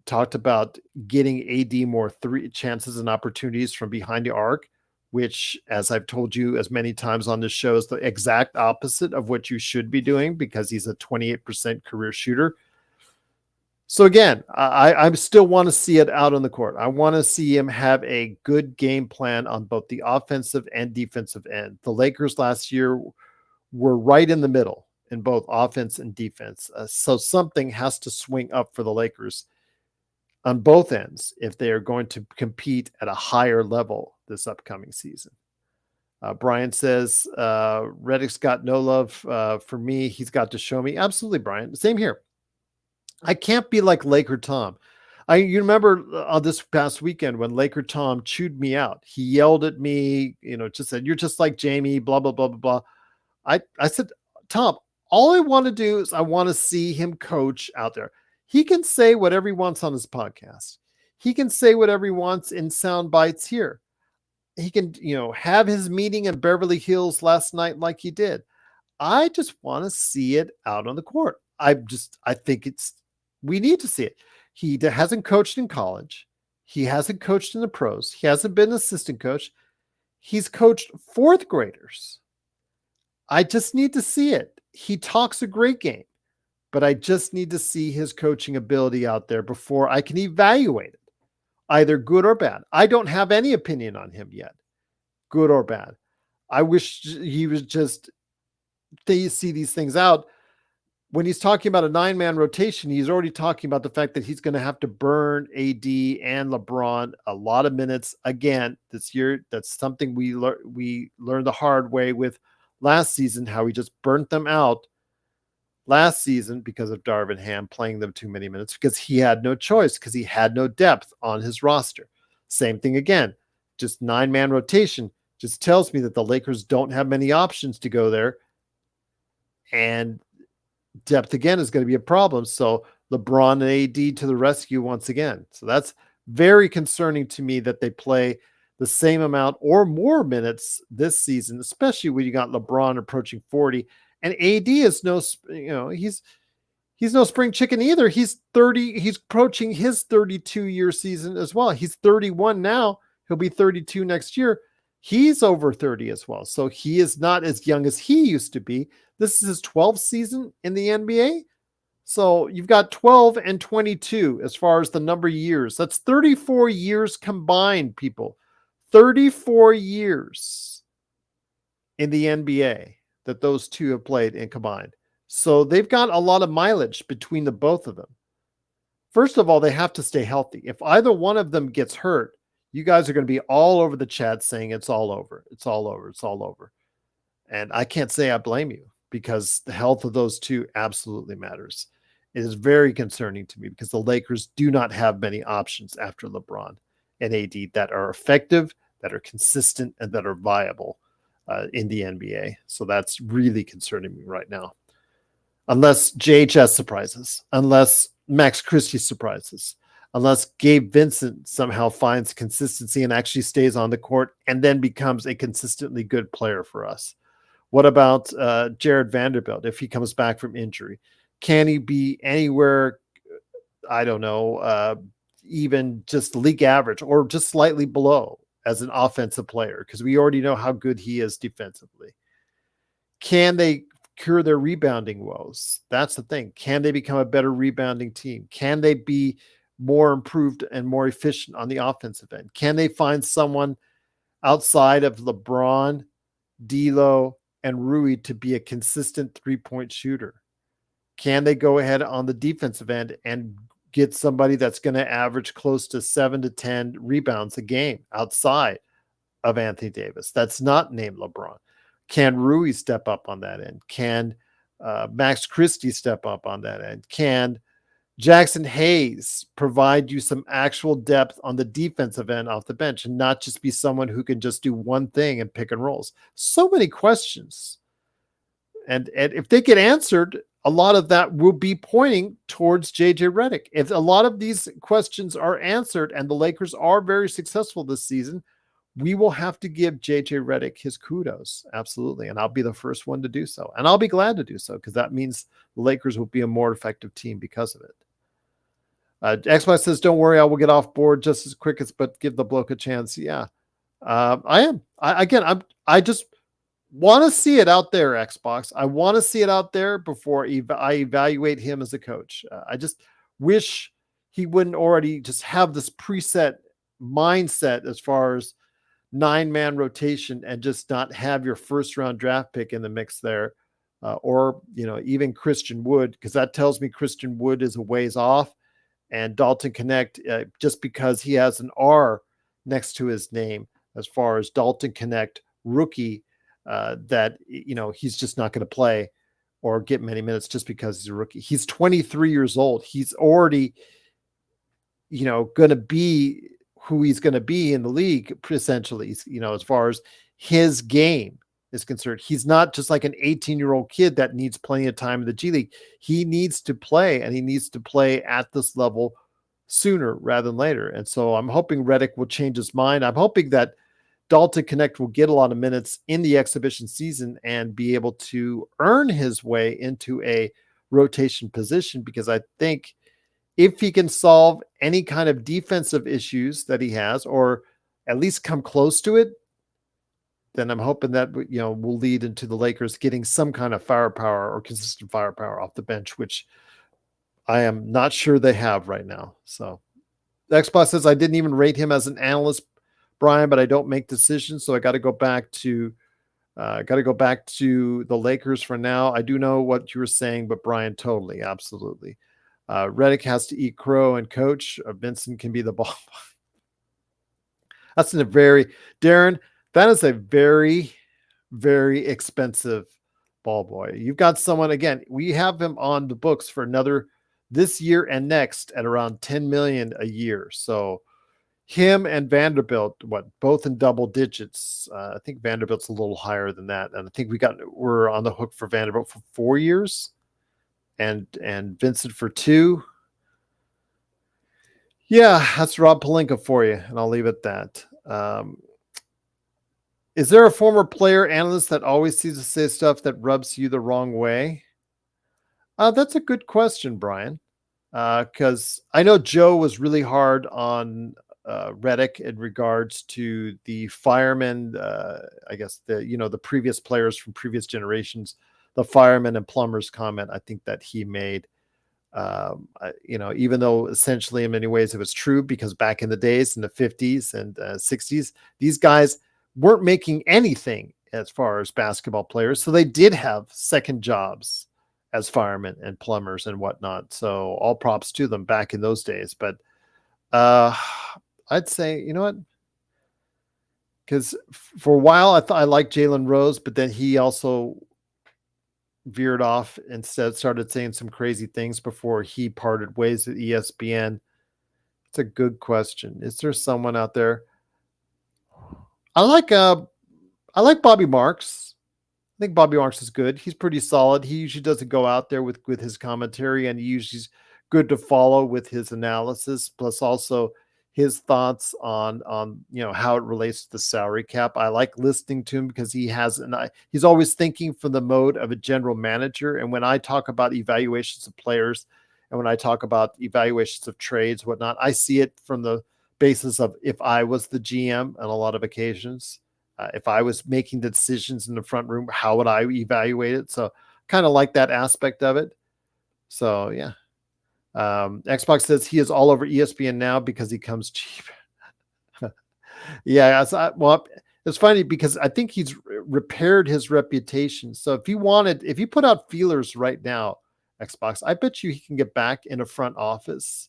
talked about getting AD more chances and opportunities from behind the arc, which, as I've told you as many times on this show, is the exact opposite of what you should be doing because he's a 28% career shooter. So again, I still want to see it out on the court. I want to see him have a good game plan on both the offensive and defensive end. The Lakers last year were right in the middle in both offense and defense. So something has to swing up for the Lakers on both ends if they are going to compete at a higher level this upcoming season. Brian says, Redick's got no love for me. He's got to show me. Absolutely, Brian. Same here. I can't be like Laker Tom. You remember on this past weekend when Laker Tom chewed me out. He yelled at me, just said, "You're just like Jamie, blah, blah, blah, blah, blah." I said, Tom, all I want to do is I want to see him coach out there. He can say whatever he wants on his podcast. He can say whatever he wants in sound bites here. He can, have his meeting in Beverly Hills last night like he did. I just want to see it out on the court. I think we need to see it. He hasn't coached in college. He hasn't coached in the pros. He hasn't been an assistant coach. He's coached fourth graders. I just need to see it. He talks a great game, but I just need to see his coaching ability out there before I can evaluate it, either good or bad. I don't have any opinion on him yet, good or bad. I wish he was just, they see these things out. When he's talking about a 9-man rotation, he's already talking about the fact that he's going to have to burn AD and LeBron a lot of minutes again this year. That's something we learned the hard way with last season, how he just burnt them out last season because of Darvin Ham playing them too many minutes because he had no choice, because he had no depth on his roster. Same thing again, just 9-man rotation just tells me that the Lakers don't have many options to go there. And depth again is going to be a problem. So LeBron and AD to the rescue once again. So that's very concerning to me that they play the same amount or more minutes this season, especially when you got LeBron approaching 40 and AD is no, he's no spring chicken either. He's 30. He's approaching his 32-year season as well. He's 31 now. He'll be 32 next year. He's over 30 as well. So he is not as young as he used to be. This is his 12th season in the NBA. So you've got 12 and 22 as far as the number of years. That's 34 years combined, people. 34 years in the NBA that those two have played in combined. So they've got a lot of mileage between the both of them. First of all, they have to stay healthy. If either one of them gets hurt, you guys are going to be all over the chat saying it's all over. It's all over. It's all over. And I can't say I blame you, because the health of those two absolutely matters. It is very concerning to me because the Lakers do not have many options after LeBron and AD that are effective, that are consistent, and that are viable in the NBA. So that's really concerning me right now. Unless JHS surprises, unless Max Christie surprises, unless Gabe Vincent somehow finds consistency and actually stays on the court and then becomes a consistently good player for us. What about Jared Vanderbilt if he comes back from injury? Can he be anywhere, I don't know, even just league average or just slightly below as an offensive player? Because we already know how good he is defensively. Can they cure their rebounding woes? That's the thing. Can they become a better rebounding team? Can they be more improved and more efficient on the offensive end? Can they find someone outside of LeBron, D'Lo, and Rui to be a consistent three-point shooter? Can they go ahead on the defensive end and get somebody that's going to average close to 7 to 10 rebounds a game outside of Anthony Davis? That's not named LeBron. Can Rui step up on that end? Can Max Christie step up on that end? Can Jackson Hayes provide you some actual depth on the defensive end off the bench and not just be someone who can just do one thing and pick and rolls? So many questions. And if they get answered, a lot of that will be pointing towards JJ Redick. If a lot of these questions are answered and the Lakers are very successful this season, we will have to give JJ Redick his kudos. Absolutely. And I'll be the first one to do so. And I'll be glad to do so, because that means the Lakers will be a more effective team because of it. Xbox says, don't worry, I will get off board just as quick as, but give the bloke a chance. Yeah, I am. I just want to see it out there, Xbox. I want to see it out there before I evaluate him as a coach. I just wish he wouldn't already just have this preset mindset as far as 9-man rotation and just not have your first round draft pick in the mix there. Or, even Christian Wood, because that tells me Christian Wood is a ways off. and Dalton Connect, just because he has an R next to his name, as far as Dalton Connect rookie, that he's just not going to play or get many minutes just because he's a rookie. He's 23 years old. He's already, going to be who he's going to be in the league, essentially, as far as his game is concerned. He's not just like an 18-year-old kid that needs plenty of time in the G League. He needs to play, and he needs to play at this level sooner rather than later. And so I'm hoping Redick will change his mind. I'm hoping that Dalton Connect will get a lot of minutes in the exhibition season and be able to earn his way into a rotation position, because I think if he can solve any kind of defensive issues that he has, or at least come close to it, then I'm hoping that, will lead into the Lakers getting some kind of firepower or consistent firepower off the bench, which I am not sure they have right now. So the Xbox says, I didn't even rate him as an analyst, Brian, but I don't make decisions. So I got to go back to the Lakers for now. I do know what you were saying, but Brian, totally. Absolutely. Redick has to eat crow and coach. Vincent can be the ball. That's Darren, that is a very, very expensive ball boy. You've got someone, again, we have him on the books for another this year and next at around $10 million a year. So him and Vanderbilt, both in double digits. I think Vanderbilt's a little higher than that. And I think we're on the hook for Vanderbilt for 4 years and Vincent for 2. Yeah, that's Rob Pelinka for you. And I'll leave it at that. Is there a former player analyst that always seems to say stuff that rubs you the wrong way? That's a good question, Brian. Because I know Joe was really hard on Redick in regards to the firemen. I guess the previous players from previous generations, the firemen and plumbers comment, I think that he made. Even though essentially in many ways it was true, because back in the days in the 50s and 60s, these guys weren't making anything as far as basketball players. So they did have second jobs as firemen and plumbers and whatnot. So all props to them back in those days. But I'd say, you know what? Because for a while I liked Jalen Rose, but then he also veered off and started saying some crazy things before he parted ways with ESPN. It's a good question. Is there someone out there? I like Bobby Marks. I think Bobby Marks is good. He's pretty solid. He usually doesn't go out there with his commentary, and he usually is good to follow with his analysis, plus also his thoughts on how it relates to the salary cap. I like listening to him because he's always thinking from the mode of a general manager. And when I talk about evaluations of players, and when I talk about evaluations of trades, whatnot, I see it from the basis of, if I was the GM on a lot of occasions, if I was making the decisions in the front room, how would I evaluate it? So kind of like that aspect of it. So yeah. Xbox says he is all over ESPN now because he comes cheap. Yeah. It's funny because I think he's repaired his reputation. So if you put out feelers right now, Xbox, I bet you he can get back in a front office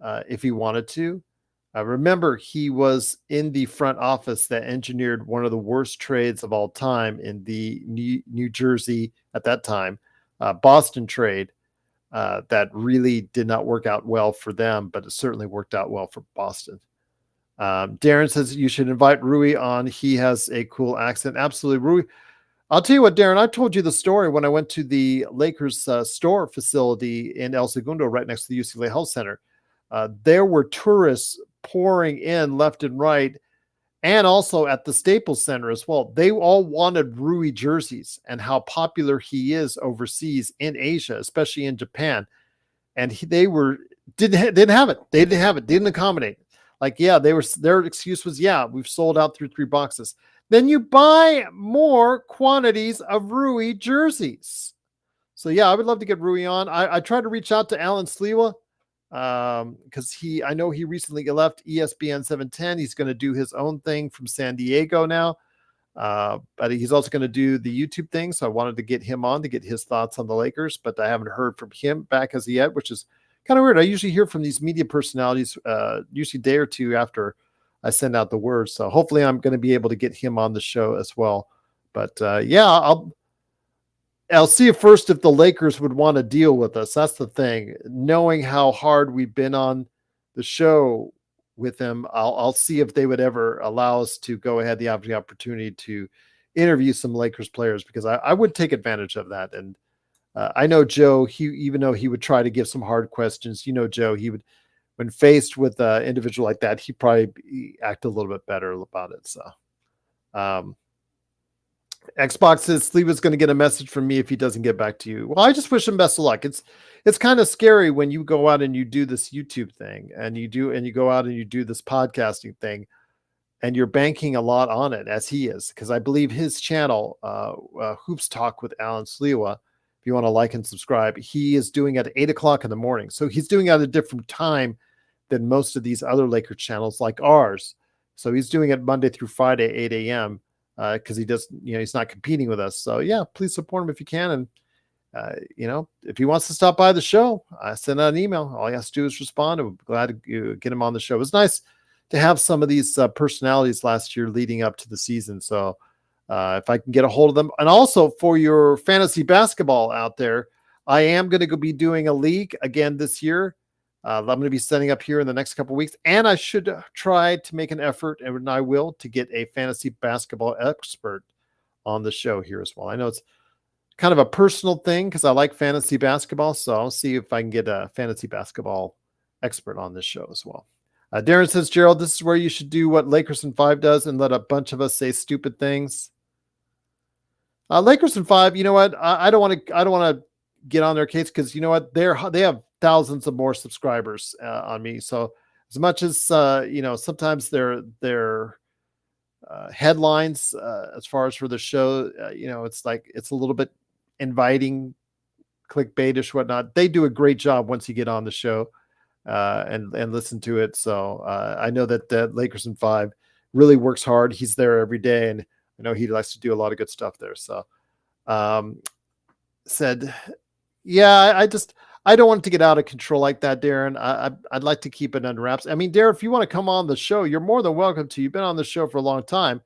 if he wanted to. Remember, he was in the front office that engineered one of the worst trades of all time in the New Jersey, at that time, Boston trade that really did not work out well for them, but it certainly worked out well for Boston. Darren says you should invite Rui on. He has a cool accent. Absolutely, Rui. I'll tell you what, Darren, I told you the story when I went to the Lakers store facility in El Segundo, right next to the UCLA Health Center. There were tourists pouring in left and right, and also at the Staples Center as well. They all wanted Rui jerseys and how popular he is overseas in Asia, especially in Japan. And they didn't have it. They didn't have it. Didn't accommodate. Like, yeah, their excuse was, yeah, we've sold out through 3 boxes. Then you buy more quantities of Rui jerseys. So yeah, I would love to get Rui on. I tried to reach out to Alan Sliwa, because I know he recently left ESPN 710. He's going to do his own thing from San Diego now, but he's also going to do the YouTube thing. So I wanted to get him on to get his thoughts on the Lakers, but I haven't heard from him back as yet, which is kind of weird. I usually hear from these media personalities usually a day or two after I send out the word. So hopefully I'm going to be able to get him on the show as well. But yeah, I'll see at first if the Lakers would want to deal with us. That's the thing. Knowing how hard we've been on the show with them, I'll see if they would ever allow us to go ahead, the opportunity to interview some Lakers players, because I would take advantage of that. And I know Joe, even though he would try to give some hard questions, Joe, he would, when faced with an individual like that, he'd probably act a little bit better about it. So, Xbox says Sleeva's going to get a message from me if he doesn't get back to you. Well, I just wish him best of luck. It's kind of scary when you go out and you do this YouTube thing, and you go out and you do this podcasting thing, and you're banking a lot on it, as he is, because I believe his channel, Hoops Talk with Alan Slewa, if you want to like and subscribe, he is doing at 8:00 in the morning. So he's doing it at a different time than most of these other Laker channels like ours. So he's doing it Monday through Friday, 8 a.m. Because he does, he's not competing with us. So yeah, please support him if you can. And if he wants to stop by the show, send out an email. All he has to do is respond, and we're glad to get him on the show. It was nice to have some of these personalities last year leading up to the season. So if I can get a hold of them, and also for your fantasy basketball out there, I am going to be doing a league again this year. I'm going to be setting up here in the next couple of weeks, and I should try to make an effort, and I will, to get a fantasy basketball expert on the show here as well. I know it's kind of a personal thing because I like fantasy basketball, so I'll see if I can get a fantasy basketball expert on this show as well. Darren says, Gerald, this is where you should do what Lakers in 5 does and let a bunch of us say stupid things. Lakers in 5, you know what? I don't want to get on their case, because you know what? They have thousands of more subscribers on me. So as much as sometimes their headlines as far as for the show, it's like it's a little bit inviting, clickbaitish, whatnot. They do a great job once you get on the show and listen to it. So I know that Lakers in 5 really works hard. He's there every day, and I know he likes to do a lot of good stuff there. So said, yeah, I don't want it to get out of control like that, Darren. I'd like to keep it under wraps. I mean, Darren, if you want to come on the show, you're more than welcome to. You've been on the show for a long time.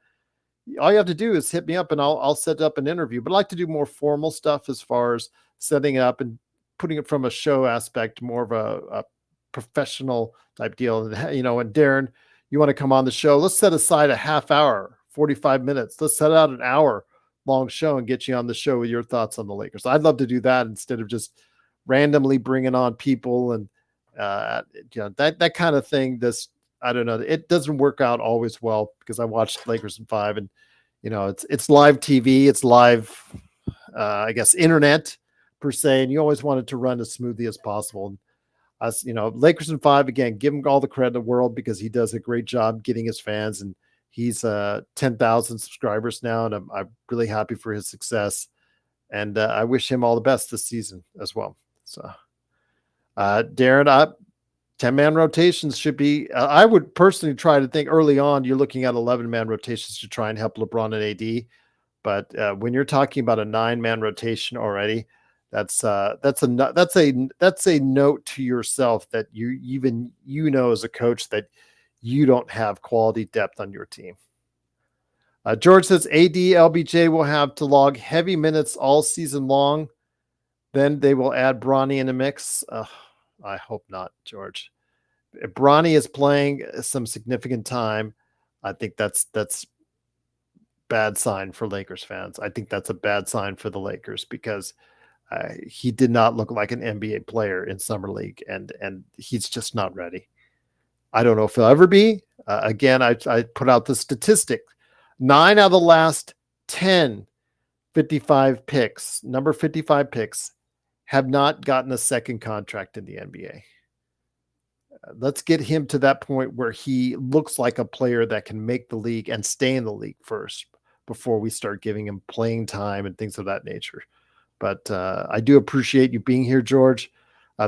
All you have to do is hit me up, and I'll set up an interview. But I like to do more formal stuff as far as setting it up and putting it from a show aspect, more of a professional type deal. And, and Darren, you want to come on the show, let's set aside a half hour, 45 minutes. Let's set out an hour long show and get you on the show with your thoughts on the Lakers. I'd love to do that instead of just randomly bringing on people and that kind of thing. I don't know. It doesn't work out always well, because I watched Lakers in 5, and it's live TV, it's live, I guess, internet per se, and you always want it to run as smoothly as possible. And Lakers in 5, again, give him all the credit in the world, because he does a great job getting his fans, and he's 10,000 subscribers now, and I'm really happy for his success. And I wish him all the best this season as well. So, Darren, 10-man rotations should be, I would personally try to think early on, you're looking at 11-man rotations to try and help LeBron and AD. But when you're talking about a 9-man rotation already, that's a note to yourself that you as a coach that you don't have quality depth on your team. George says AD LBJ will have to log heavy minutes all season long. Then they will add Bronny in the mix. I hope not, George. If Bronny is playing some significant time, I think that's bad sign for Lakers fans. I think that's a bad sign for the Lakers, because he did not look like an NBA player in Summer League, and he's just not ready. I don't know if he'll ever be. Again, I put out the statistic. 9 out of the last 10 55 picks, number 55 picks, have not gotten a second contract in the NBA. Let's get him to that point where he looks like a player that can make the league and stay in the league first, before we start giving him playing time and things of that nature. But I do appreciate you being here, George.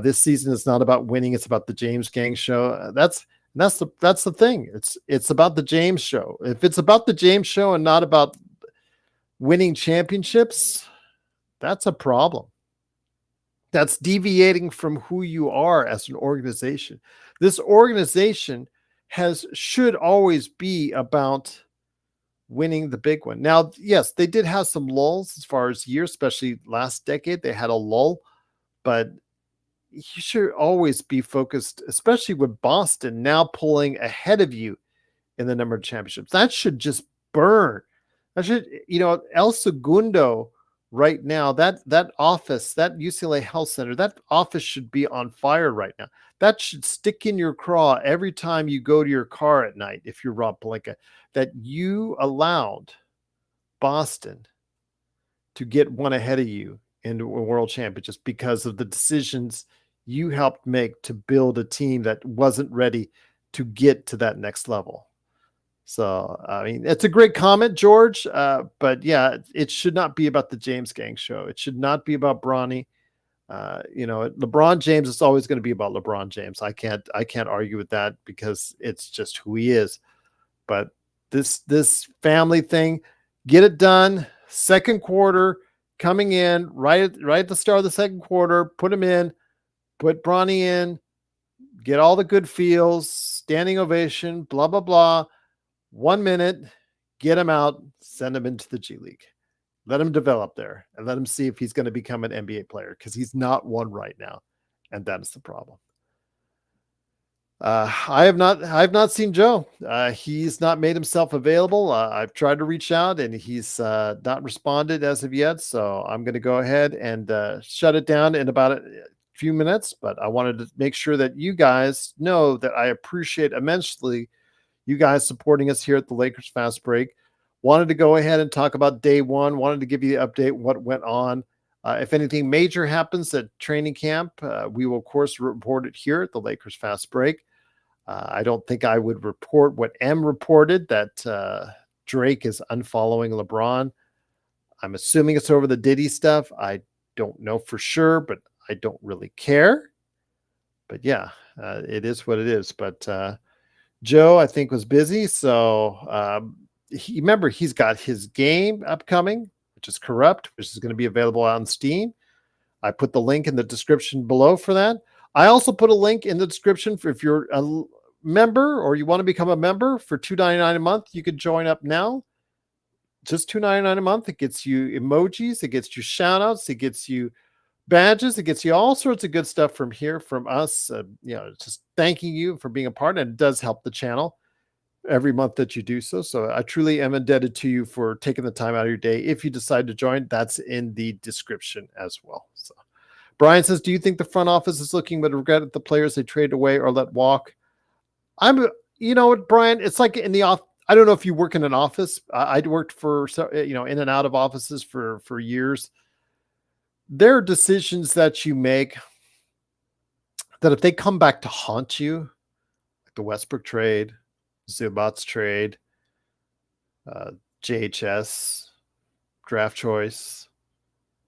This season is not about winning; it's about the James Gang show. That's the thing. It's about the James show. If it's about the James show and not about winning championships, that's a problem. That's deviating from who you are as an organization. This organization should always be about winning the big one. Now, yes, they did have some lulls as far as years, especially last decade. They had a lull, but you should always be focused, especially with Boston now pulling ahead of you in the number of championships. That should just burn. That should, El Segundo right now, that office, that UCLA Health Center, that office should be on fire right now. That should stick in your craw every time you go to your car at night if you're Rob Pelinka, that you allowed Boston to get one ahead of you into a world championship because of the decisions you helped make to build a team that wasn't ready to get to that next level. So, I mean, it's a great comment, George. But yeah, it should not be about the James Gang show. It should not be about Bronny. LeBron James is always going to be about LeBron James. I can't argue with that because it's just who he is. But this family thing, get it done. Second quarter coming in right at the start of the second quarter. Put him in. Put Bronny in. Get all the good feels. Standing ovation. Blah blah blah. 1 minute. Get him out. Send him into the G League. Let him develop there and let him see if he's going to become an NBA player because he's not one right now. And that is the problem. I have not seen Joe. He's not made himself available. I've tried to reach out and he's not responded as of yet. So I'm going to go ahead and shut it down in about a few minutes. But I wanted to make sure that you guys know that I appreciate immensely you guys supporting us here at the Lakers Fast Break. Wanted to go ahead and talk about day one. Wanted to give you the update, what went on. If anything major happens at training camp, we will, of course, report it here at the Lakers Fast Break. I don't think I would report what M reported, that Drake is unfollowing LeBron. I'm assuming it's over the Diddy stuff. I don't know for sure, but I don't really care. But yeah, it is what it is. But Joe, I think, was busy. So remember, he's got his game upcoming, which is Corrupt, which is going to be available on Steam. I put the link in the description below for that. I also put a link in the description for if you're a member or you want to become a member for $2.99 a month. You could join up now. Just $2.99 a month. It gets you emojis. It gets you shout outs. It gets you badges. It gets you all sorts of good stuff from here, from us. Just thanking you for being a part. And it does help the channel every month that you do so. So I truly am indebted to you for taking the time out of your day. If you decide to join, that's in the description as well. So Brian says, do you think the front office is looking with regret at the players they trade away or let walk? You know what, Brian, it's like in the off. I don't know if you work in an office. I'd worked for, in and out of offices for years. There are decisions that you make that if they come back to haunt you, like the Westbrook trade, Zubats trade, JHS, draft choice,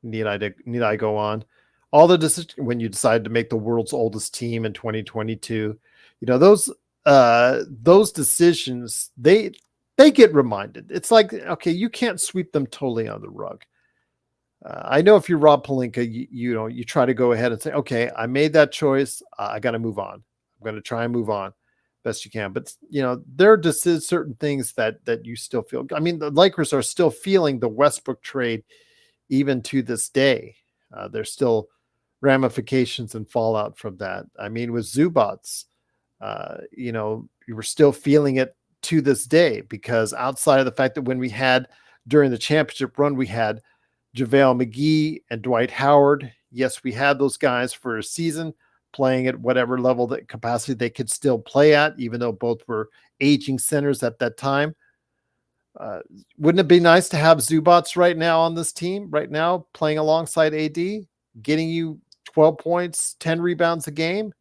need I go on? All the decisions when you decide to make the world's oldest team in 2022, those decisions, they get reminded. It's like, okay, you can't sweep them totally under the rug. I know if you're Rob Pelinka, you try to go ahead and say, okay, I made that choice. I got to move on. I'm going to try and move on best you can. But, there are just certain things that you still feel. I mean, the Lakers are still feeling the Westbrook trade even to this day. There's still ramifications and fallout from that. I mean, with Zubats, you were still feeling it to this day because outside of the fact that when we had during the championship run, we had JaVale McGee and Dwight Howard. Yes, we had those guys for a season playing at whatever level that capacity they could still play at, even though both were aging centers at that time. Wouldn't it be nice to have Zubats right now on this team, right now playing alongside AD, getting you 12 points, 10 rebounds a game?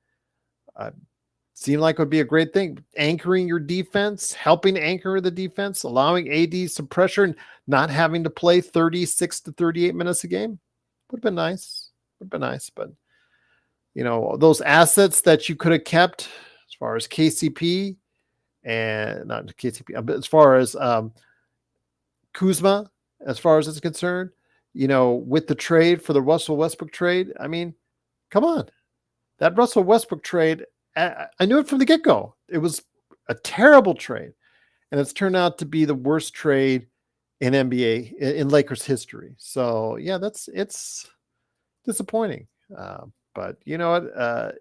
Seemed like it would be a great thing. Anchoring your defense, helping anchor the defense, allowing AD some pressure and not having to play 36 to 38 minutes a game. Would have been nice. But, those assets that you could have kept as far as KCP and not KCP, but as far as Kuzma, as far as it's concerned, with the trade for the Russell Westbrook trade, I mean, Come on. That Russell Westbrook trade, I knew it from the get-go. It was a terrible trade, and it's turned out to be the worst trade in NBA, in Lakers history. So, yeah, it's disappointing. But you know what?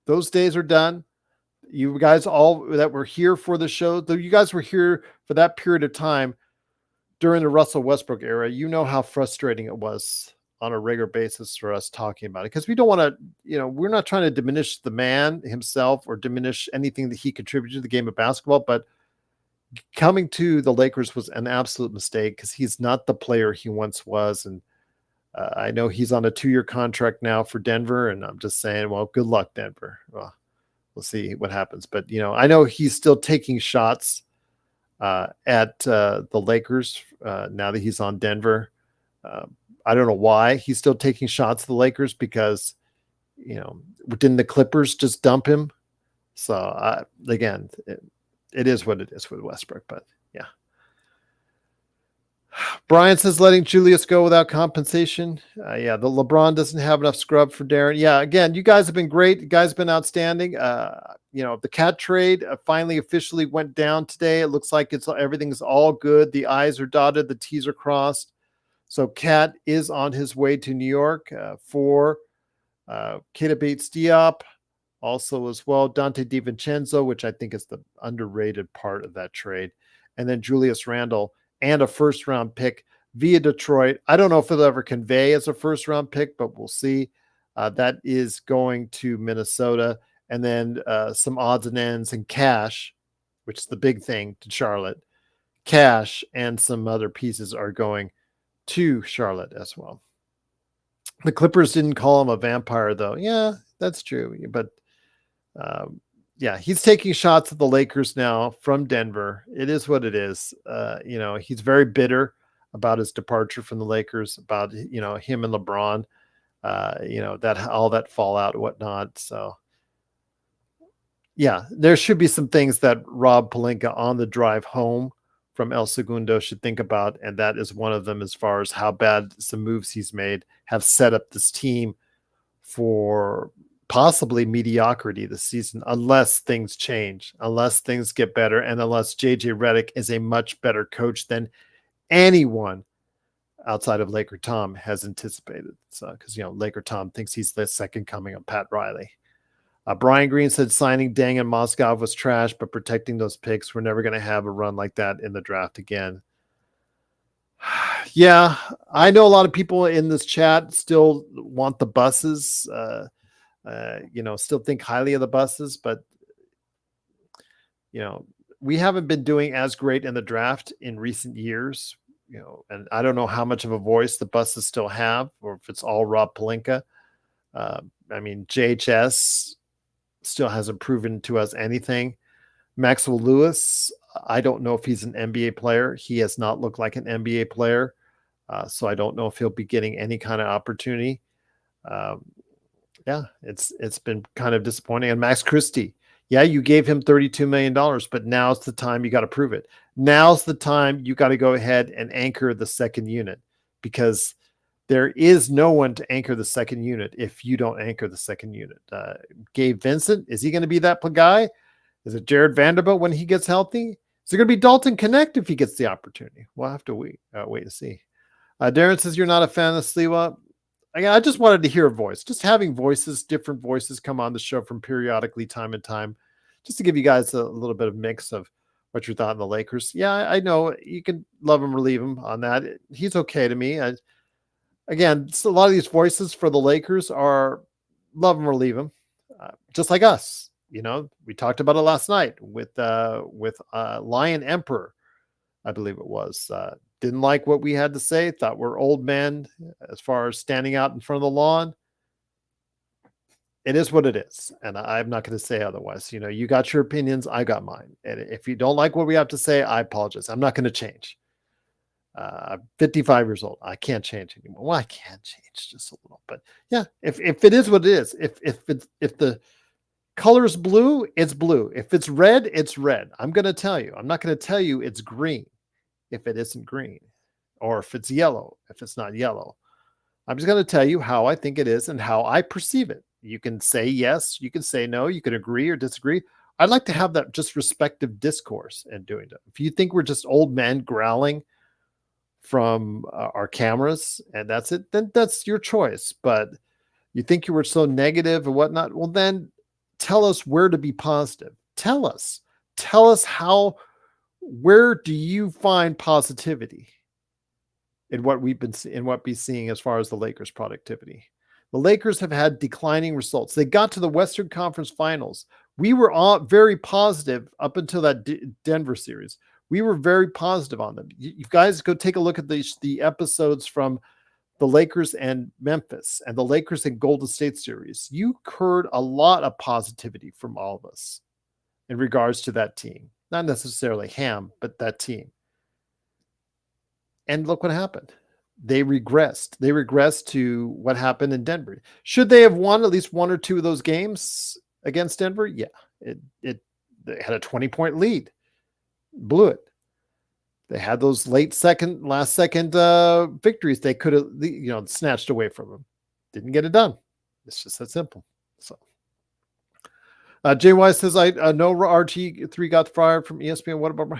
Those days are done. You guys all that were here for the show, though you guys were here for that period of time during the Russell Westbrook era, you know how frustrating it was on a regular basis for us talking about it, because we don't want to, we're not trying to diminish the man himself or diminish anything that he contributed to the game of basketball, but coming to the Lakers was an absolute mistake because he's not the player he once was. And I know he's on a 2-year contract now for Denver, and I'm just saying, well, good luck, Denver. Well, we'll see what happens. But, I know he's still taking shots at the Lakers now that he's on Denver. I don't know why he's still taking shots at the Lakers, because, didn't the Clippers just dump him? So, again, it is what it is with Westbrook, but yeah. Brian says letting Julius go without compensation. The LeBron doesn't have enough scrub for Darren. Yeah, again, you guys have been great. You guys have been outstanding. The Cat trade finally officially went down today. It looks like everything's all good. The I's are dotted, the T's are crossed. So Cat is on his way to New York for Keita Bates-Diop. Also as well, Dante DiVincenzo, which I think is the underrated part of that trade. And then Julius Randle and a first-round pick via Detroit. I don't know if it'll ever convey as a first-round pick, but we'll see. That is going to Minnesota. And then some odds and ends and cash, which is the big thing, to Charlotte. Cash and some other pieces are going to Charlotte as well. The Clippers didn't call him a vampire, though. Yeah, that's true. But he's taking shots at the Lakers now from Denver. It is what it is. He's very bitter about his departure from the Lakers, about, him and LeBron, that all that fallout and whatnot. So, yeah, there should be some things that Rob Pelinka on the drive home from El Segundo should think about, and that is one of them, as far as how bad some moves he's made have set up this team for possibly mediocrity this season, unless things change, unless things get better, and unless JJ Redick is a much better coach than anyone outside of Laker Tom has anticipated. So, because Laker Tom thinks he's the second coming of Pat Riley. Brian Green said signing Deng and Moskov was trash, but protecting those picks, we're never going to have a run like that in the draft again. Yeah, I know a lot of people in this chat still want the buses. Still think highly of the buses, but we haven't been doing as great in the draft in recent years, and I don't know how much of a voice the buses still have, or if it's all Rob Pelinka. JHS still hasn't proven to us anything. Maxwell Lewis, I don't know if he's an NBA player. He has not looked like an NBA player, so I don't know if he'll be getting any kind of opportunity. It's been kind of disappointing. And Max Christie, you gave him $32 million, but now's the time you got to prove it. Now's the time you got to go ahead and anchor the second unit, because there is no one to anchor the second unit if you don't anchor the second unit. Gabe Vincent, is he going to be that guy? Is it Jared Vanderbilt when he gets healthy? Is it going to be Dalton Connect if he gets the opportunity? We'll have to wait to see. Darren says you're not a fan of Sliwa. I just wanted to hear a voice. Just having voices, different voices come on the show from periodically time and time, just to give you guys a little bit of mix of what you thought in the Lakers. Yeah, I know you can love him or leave him on that. He's okay to me. Again, a lot of these voices for the Lakers are love him or leave him, just like us. We talked about it last night with Lion Emperor, I believe it was. Didn't like what we had to say, thought we're old men as far as standing out in front of the lawn. It is what it is, and I'm not going to say otherwise. You got your opinions, I got mine. And if you don't like what we have to say, I apologize. I'm not going to change. I'm 55 years old. I can't change anymore. Well, I can change just a little, but yeah, if it is what it is, if the color is blue, it's blue. If it's red, it's red. I'm going to tell you. I'm not going to tell you it's green if it isn't green, or if it's yellow if it's not yellow. I'm just going to tell you how I think it is and how I perceive it. You can say yes, you can say no, you can agree or disagree. I'd like to have that just respective discourse in doing it. If you think we're just old men growling from our cameras and that's it, then that's your choice. But you think you were so negative and whatnot, well, then tell us where to be positive. Tell us how, where do you find positivity in what we've been in what we're seeing as far as the Lakers' productivity? The Lakers have had declining results. They got to the Western Conference Finals. We were all very positive up until that Denver series. We were very positive on them. You guys go take a look at the episodes from the Lakers and Memphis and the Lakers and Golden State series. You heard a lot of positivity from all of us in regards to that team. Not necessarily Ham, but that team. And look what happened. They regressed. They regressed to what happened in Denver. Should they have won at least one or two of those games against Denver? Yeah. They had a 20-point lead. Blew it. They had those last second victories they could have, snatched away from them. Didn't get it done. It's just that simple. So, JY says, I know RG3 got fired from ESPN. What about?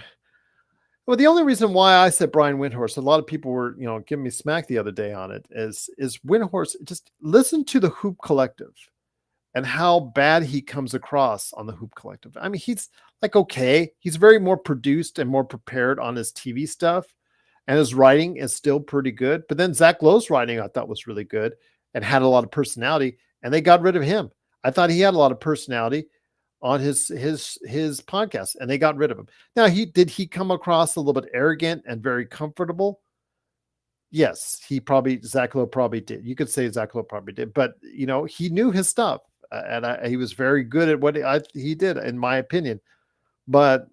Well, the only reason why I said Brian Windhorst, a lot of people were, giving me smack the other day on it, is Windhorst. Just listen to the Hoop Collective and how bad he comes across on the Hoop Collective. I mean, he's like, okay, he's very more produced and more prepared on his TV stuff, and his writing is still pretty good. But then Zach Lowe's writing I thought was really good and had a lot of personality, and they got rid of him. I thought he had a lot of personality on his podcast, and they got rid of him. Now, did he come across a little bit arrogant and very comfortable? Yes, Zach Lowe probably did. You could say Zach Lowe probably did, but he knew his stuff, and he was very good at what he did, in my opinion. But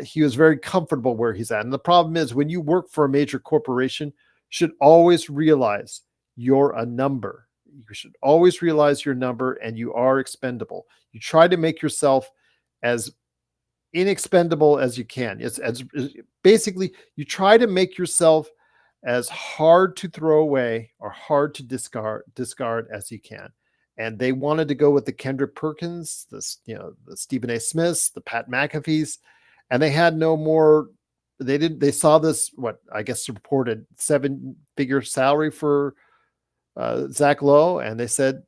he was very comfortable where he's at. And the problem is, when you work for a major corporation, you should always realize you're a number. You should always realize your number, and you are expendable. You try to make yourself as inexpendable as you can. It's basically, you try to make yourself as hard to throw away or hard to discard as you can. And they wanted to go with the Kendrick Perkins, the Stephen A. Smiths, the Pat McAfees, and they had no more. They saw this, what I guess reported 7-figure salary for Zach Lowe, and they said,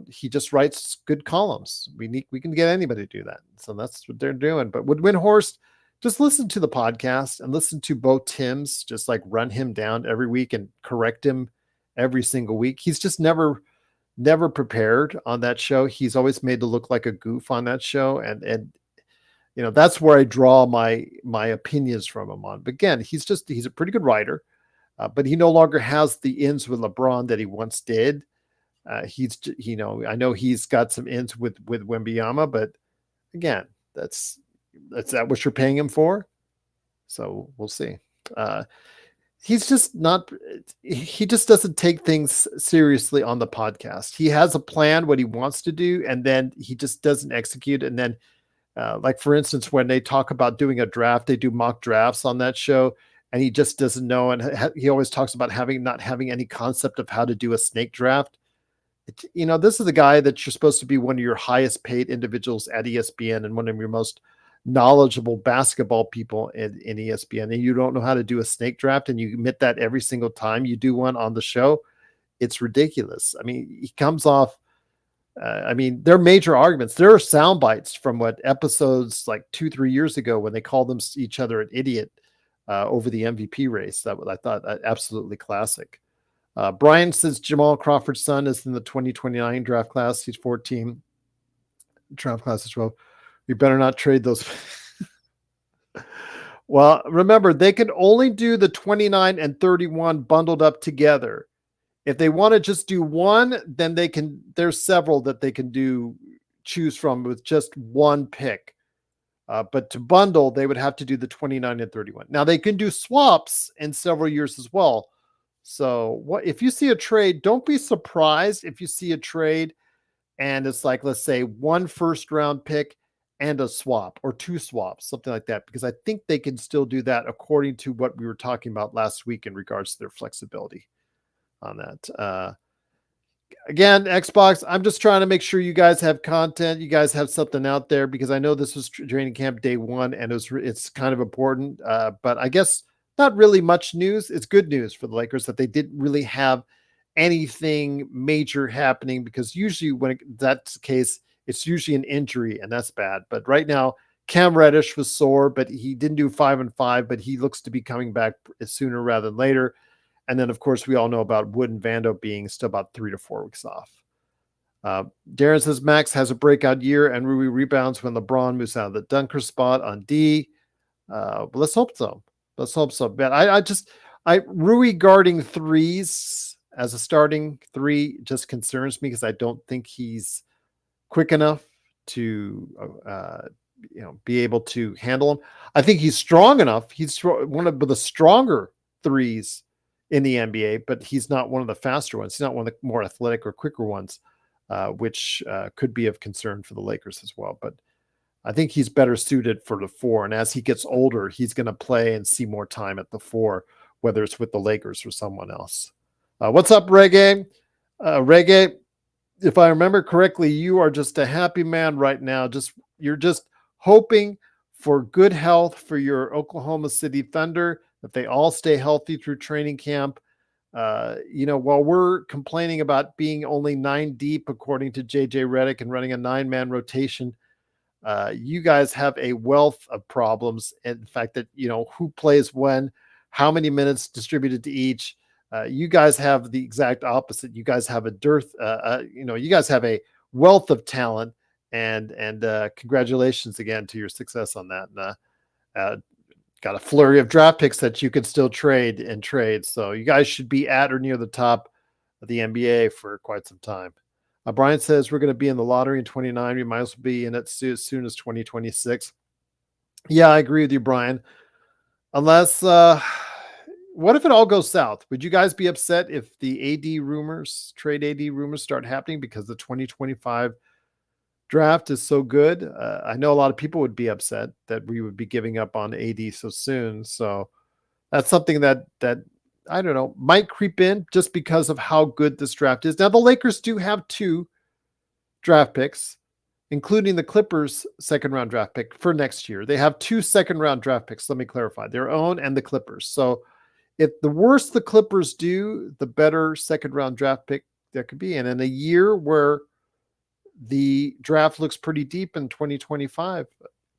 he just writes good columns. We can get anybody to do that. So that's what they're doing. But with Windhorst, just listen to the podcast and listen to Bo Timms, just like run him down every week and correct him every single week. He's just never prepared on that show. He's always made to look like a goof on that show. And that's where I draw my opinions from him on. But again, he's a pretty good writer. But he no longer has the ins with LeBron that he once did. I know he's got some ins with Wembanyama, but again, that's that what you're paying him for. So we'll see. He's just not. He just doesn't take things seriously on the podcast. He has a plan, what he wants to do, and then he just doesn't execute. And then, like for instance, when they talk about doing a draft, they do mock drafts on that show. And he just doesn't know. And he always talks about not having any concept of how to do a snake draft. This is the guy that you're supposed to be one of your highest paid individuals at ESPN and one of your most knowledgeable basketball people in ESPN. And you don't know how to do a snake draft. And you admit that every single time you do one on the show. It's ridiculous. I mean, he comes off. There are major arguments. There are sound bites from episodes like 2-3 years ago when they called each other an idiot. Over the MVP race. That I thought absolutely classic. Brian says Jamal Crawford's son is in the 2029 draft class. He's 14. Draft class is 12. We better not trade those. Well, remember, they can only do the 29 and 31 bundled up together. If they want to just do one, then there's several that they can choose from with just one pick. But to bundle, they would have to do the 29 and 31. Now, they can do swaps in several years as well. So if you see a trade, don't be surprised if you see a trade and it's like, let's say, 1 first-round pick and a swap or 2 swaps, something like that, because I think they can still do that according to what we were talking about last week in regards to their flexibility. on that. Again, Xbox, I'm just trying to make sure you guys have content. You guys have something out there because I know this was training camp day one and it's kind of important. But I guess not really much news. It's good news for the Lakers that they didn't really have anything major happening because usually when that's the case, it's usually an injury and that's bad. But right now, Cam Reddish was sore, but he didn't do 5 and 5, but he looks to be coming back sooner rather than later. And then, of course, we all know about Wood and Vando being still about 3 to 4 weeks off. Darren says Max has a breakout year and Rui rebounds when LeBron moves out of the dunker spot on D. But let's hope so. Let's hope so. But Rui guarding threes as a starting three just concerns me because I don't think he's quick enough to be able to handle him. I think he's strong enough. He's one of the stronger threes in the NBA, but he's not one of the faster ones. He's not one of the more athletic or quicker ones, which could be of concern for the Lakers as well. But I think he's better suited for the 4. And as he gets older, he's going to play and see more time at the 4, whether it's with the Lakers or someone else. What's up, Reggae? Reggae, if I remember correctly, you are just a happy man right now. You're just hoping for good health for your Oklahoma City Thunder, that they all stay healthy through training camp. While we're complaining about being only 9 deep, according to JJ Redick, and running a 9-man rotation, you guys have a wealth of problems. And the fact that, who plays when, how many minutes distributed to each. You guys have the exact opposite. You guys have a dearth. You guys have a wealth of talent, and congratulations again to your success on that. And, got a flurry of draft picks that you can still trade. So you guys should be at or near the top of the NBA for quite some time. Brian says we're going to be in the lottery in 29. We might as well be in it as soon as 2026. Yeah, I agree with you, Brian. Unless, what if it all goes south? Would you guys be upset if the trade AD rumors start happening because the 2025 draft is so good? I know a lot of people would be upset that we would be giving up on AD so soon. So that's something that I don't know, might creep in just because of how good this draft is. Now, the Lakers do have 2 draft picks, including the Clippers' second-round draft pick for next year. They have 2 second-round draft picks. Let me clarify, their own and the Clippers. So if the worse the Clippers do, the better second-round draft pick there could be. And in a year where the draft looks pretty deep in 2025,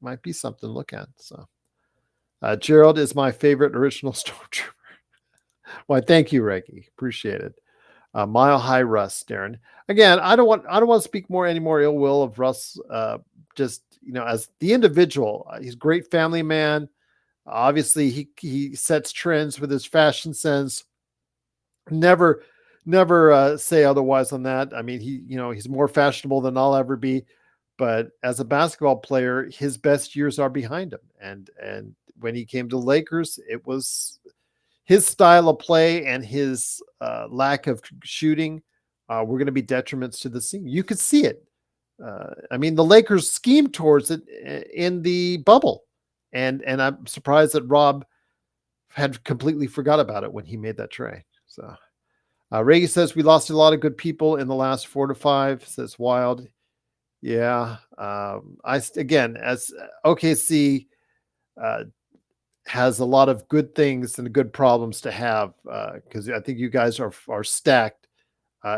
might be something to look at. So Gerald is my favorite original Stormtrooper. Why, thank you, Reggie. Appreciate it. Mile High Russ, Darren. Again, I don't want to speak any more ill will of Russ. Just as the individual, he's a great family man. Obviously, he sets trends with his fashion sense. Never say otherwise on that. I mean, he's more fashionable than I'll ever be. But as a basketball player, his best years are behind him. And when he came to the Lakers, it was his style of play and his lack of shooting were going to be detriments to the team. You could see it. I mean, the Lakers schemed towards it in the bubble. And I'm surprised that Rob had completely forgot about it when he made that trade. So Reggie says we lost a lot of good people in the last 4 to 5, says Wild. Yeah. As OKC has a lot of good things and good problems to have, because I think you guys are stacked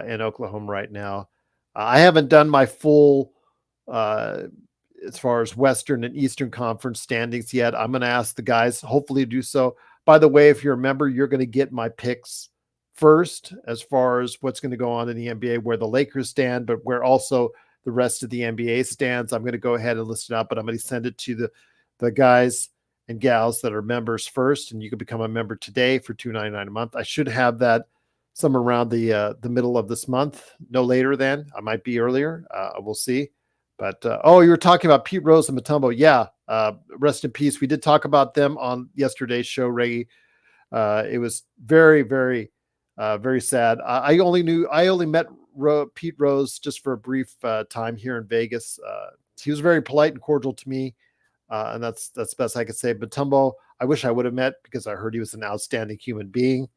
in Oklahoma right now. I haven't done my full as far as Western and Eastern Conference standings yet. I'm going to ask the guys, hopefully do so. By the way, if you're a member, you're going to get my picks first as far as what's going to go on in the NBA, where the Lakers stand, but where also the rest of the NBA stands. I'm going to go ahead and list it out, but I'm going to send it to the guys and gals that are members first, and you can become a member today for $2.99 a month. I should have that somewhere around the middle of this month, no later than. I might be earlier. We'll see. But you were talking about Pete Rose and Mutombo. Yeah, rest in peace. We did talk about them on yesterday's show, Ray. It was very, very, very sad. I only met Pete Rose just for a brief time here in Vegas. He was very polite and cordial to me. And that's the best I could say. But Mutombo, I wish I would have met because I heard he was an outstanding human being.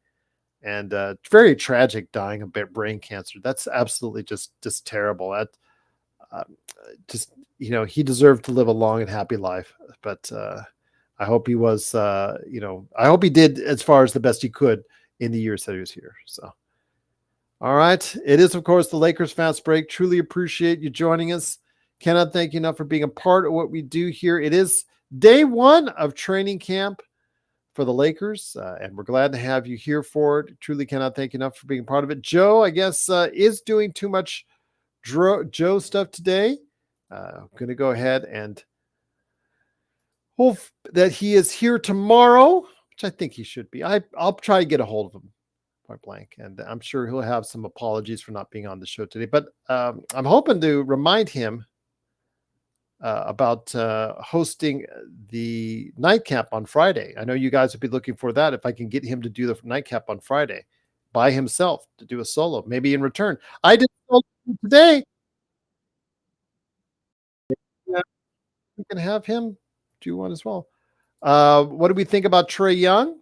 and very tragic, dying of brain cancer. That's absolutely just terrible. That uh, just he deserved to live a long and happy life, but I hope he was I hope he did as far as the best he could in the years that he was here. So all right, it is of course the Lakers Fast Break. Truly appreciate you joining us. Cannot thank you enough for being a part of what we do here. It is day one of training camp for the Lakers, and we're glad to have you here for it. Truly cannot thank you enough for being part of it. Joe, I guess, is doing too much Joe stuff today. I'm going to go ahead and hope that he is here tomorrow, which I think he should be. I'll try to get a hold of him, point blank, and I'm sure he'll have some apologies for not being on the show today. But I'm hoping to remind him about hosting the nightcap on Friday. I know you guys would be looking for that. If I can get him to do the nightcap on Friday by himself, to do a solo, maybe in return. I did today. Yeah, we can have him do one as well. What do we think about Trae Young?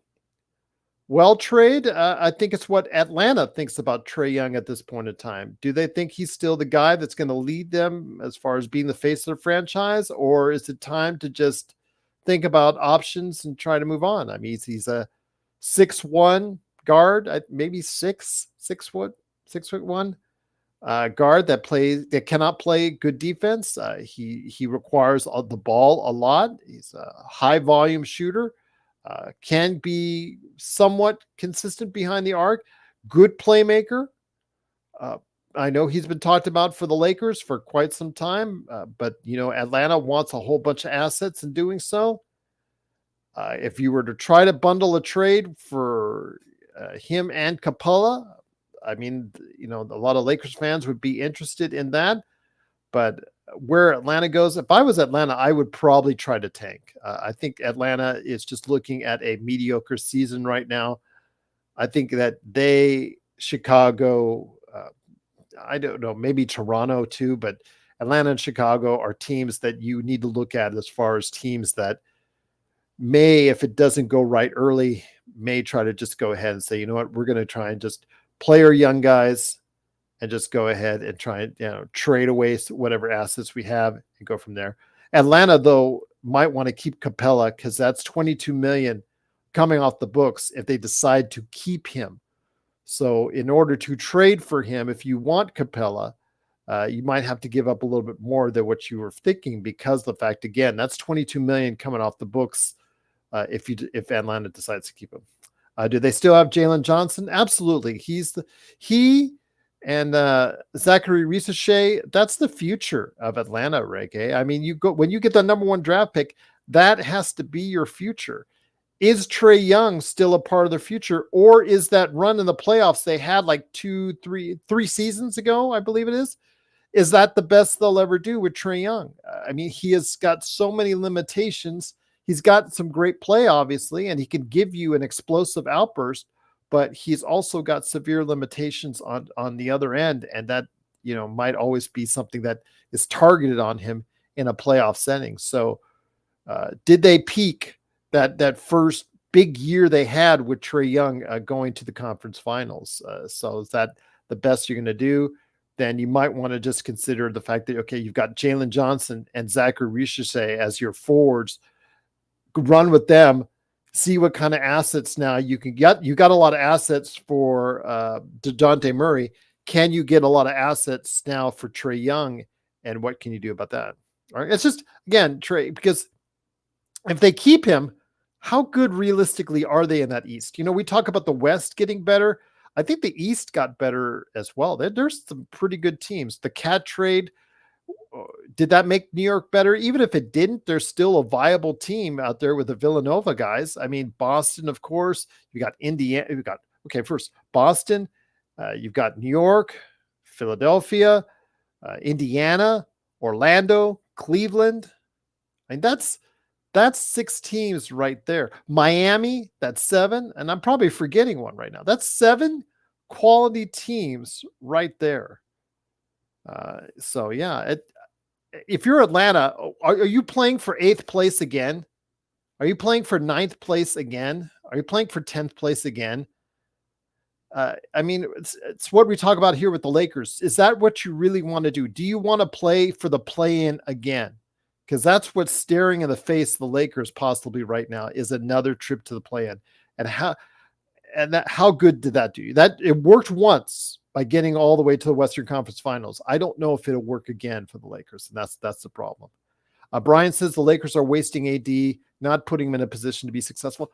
Well, trade. I think it's what Atlanta thinks about Trae Young at this point in time. Do they think he's still the guy that's going to lead them as far as being the face of the franchise, or is it time to just think about options and try to move on? I mean, he's a 6'1" guard, maybe 6'1" guard that cannot play good defense. He requires the ball a lot. He's a high volume shooter. Can be somewhat consistent behind the arc, good playmaker. I know he's been talked about for the Lakers for quite some time, but Atlanta wants a whole bunch of assets in doing so. If you were to try to bundle a trade for him and Capella, I mean, a lot of Lakers fans would be interested in that, but where Atlanta goes, if I was Atlanta, I would probably try to tank. I think Atlanta is just looking at a mediocre season right now. I think that Chicago, I don't know, maybe Toronto too, but Atlanta and Chicago are teams that you need to look at as far as teams that may, if it doesn't go right early, may try to just go ahead and say, you know what, we're going to try and just play our young guys and just go ahead and try and trade away whatever assets we have and go from there. Atlanta, though, might want to keep Capella because that's $22 million coming off the books if they decide to keep him. So in order to trade for him, if you want Capella, you might have to give up a little bit more than what you were thinking, because the fact, again, that's $22 million coming off the books if Atlanta decides to keep him. Do they still have Jalen Johnson? Absolutely. He and Zachary Risache, that's the future of Atlanta, Reggae. I mean, when you get the number one draft pick, that has to be your future. Is Trae Young still a part of their future, or is that run in the playoffs they had like three seasons ago, I believe it is that the best they'll ever do with Trae Young? I mean, he has got so many limitations. He's got some great play, obviously, and he can give you an explosive outburst, but he's also got severe limitations on the other end, and that might always be something that is targeted on him in a playoff setting. So did they peak that first big year they had with Trae Young going to the conference finals? So is that the best you're going to do? Then you might want to just consider the fact that, okay, you've got Jalen Johnson and Zachary Risache as your forwards. Run with them, see what kind of assets now you can get. You got a lot of assets for DeJounte Murray. Can you get a lot of assets now for Trae Young? And what can you do about that? All right. It's just, again, Trae, because if they keep him, how good realistically are they in that East? We talk about the West getting better. I think the East got better as well. There's some pretty good teams. The Cat trade, did that make New York better? Even if it didn't, there's still a viable team out there with the Villanova guys. I mean, Boston, of course. You got Indiana. First Boston. You've got New York, Philadelphia, Indiana, Orlando, Cleveland. I mean, that's 6 teams right there. Miami, that's 7. And I'm probably forgetting one right now. That's 7 quality teams right there. So yeah, if you're Atlanta, are you playing for 8th place again? Are you playing for 9th place again? Are you playing for 10th place again? I mean, it's what we talk about here with the Lakers. Is that what you really want to do? Do you want to play for the play-in again? Because that's what's staring in the face of the Lakers possibly right now, is another trip to the play-in. And how good did that do you? That it worked once by getting all the way to the Western Conference Finals. I don't know if it'll work again for the Lakers, and that's the problem. Brian says the Lakers are wasting AD, not putting him in a position to be successful.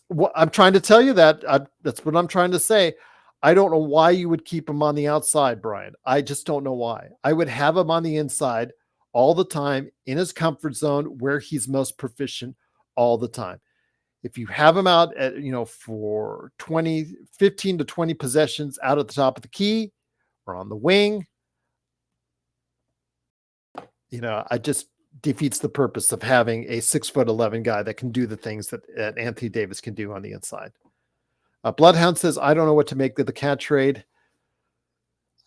Well, I'm trying to tell you that. That's what I'm trying to say. I don't know why you would keep him on the outside, Brian. I just don't know why. I would have him on the inside all the time in his comfort zone where he's most proficient all the time. If you have him out at, for 15 to 20 possessions out at the top of the key or on the wing, I just defeats the purpose of having a 6'11" guy that can do the things that Anthony Davis can do on the inside. Bloodhound says, I don't know what to make of the Cat trade.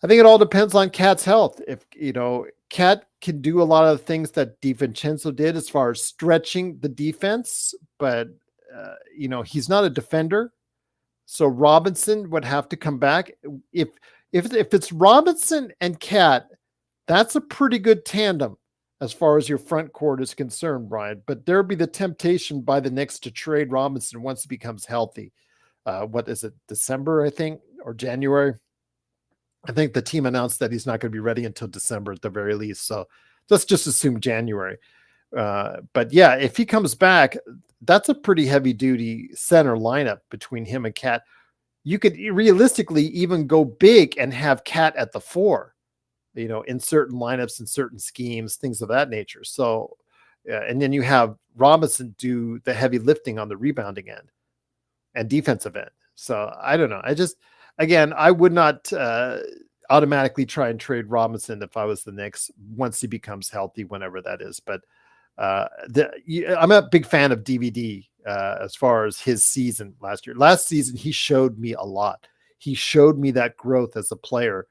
I think it all depends on Cat's health. If, Cat can do a lot of the things that DiVincenzo did as far as stretching the defense, but, he's not a defender. So Robinson would have to come back. If it's Robinson and Cat, that's a pretty good tandem as far as your front court is concerned, Brian. But there'll be the temptation by the Knicks to trade Robinson once he becomes healthy. What is it, December, I think, or January? I think the team announced that he's not going to be ready until December at the very least. So let's just assume January. But yeah, if he comes back, that's a pretty heavy duty center lineup between him and Cat. You could realistically even go big and have Cat at the 4, in certain lineups and certain schemes, things of that nature. So, and then you have Robinson do the heavy lifting on the rebounding end and defensive end. So I don't know. I would not automatically try and trade Robinson if I was the Knicks once he becomes healthy, whenever that is. But I'm a big fan of DVD as far as his season last year. Last season, he showed me a lot. He showed me that growth as a player,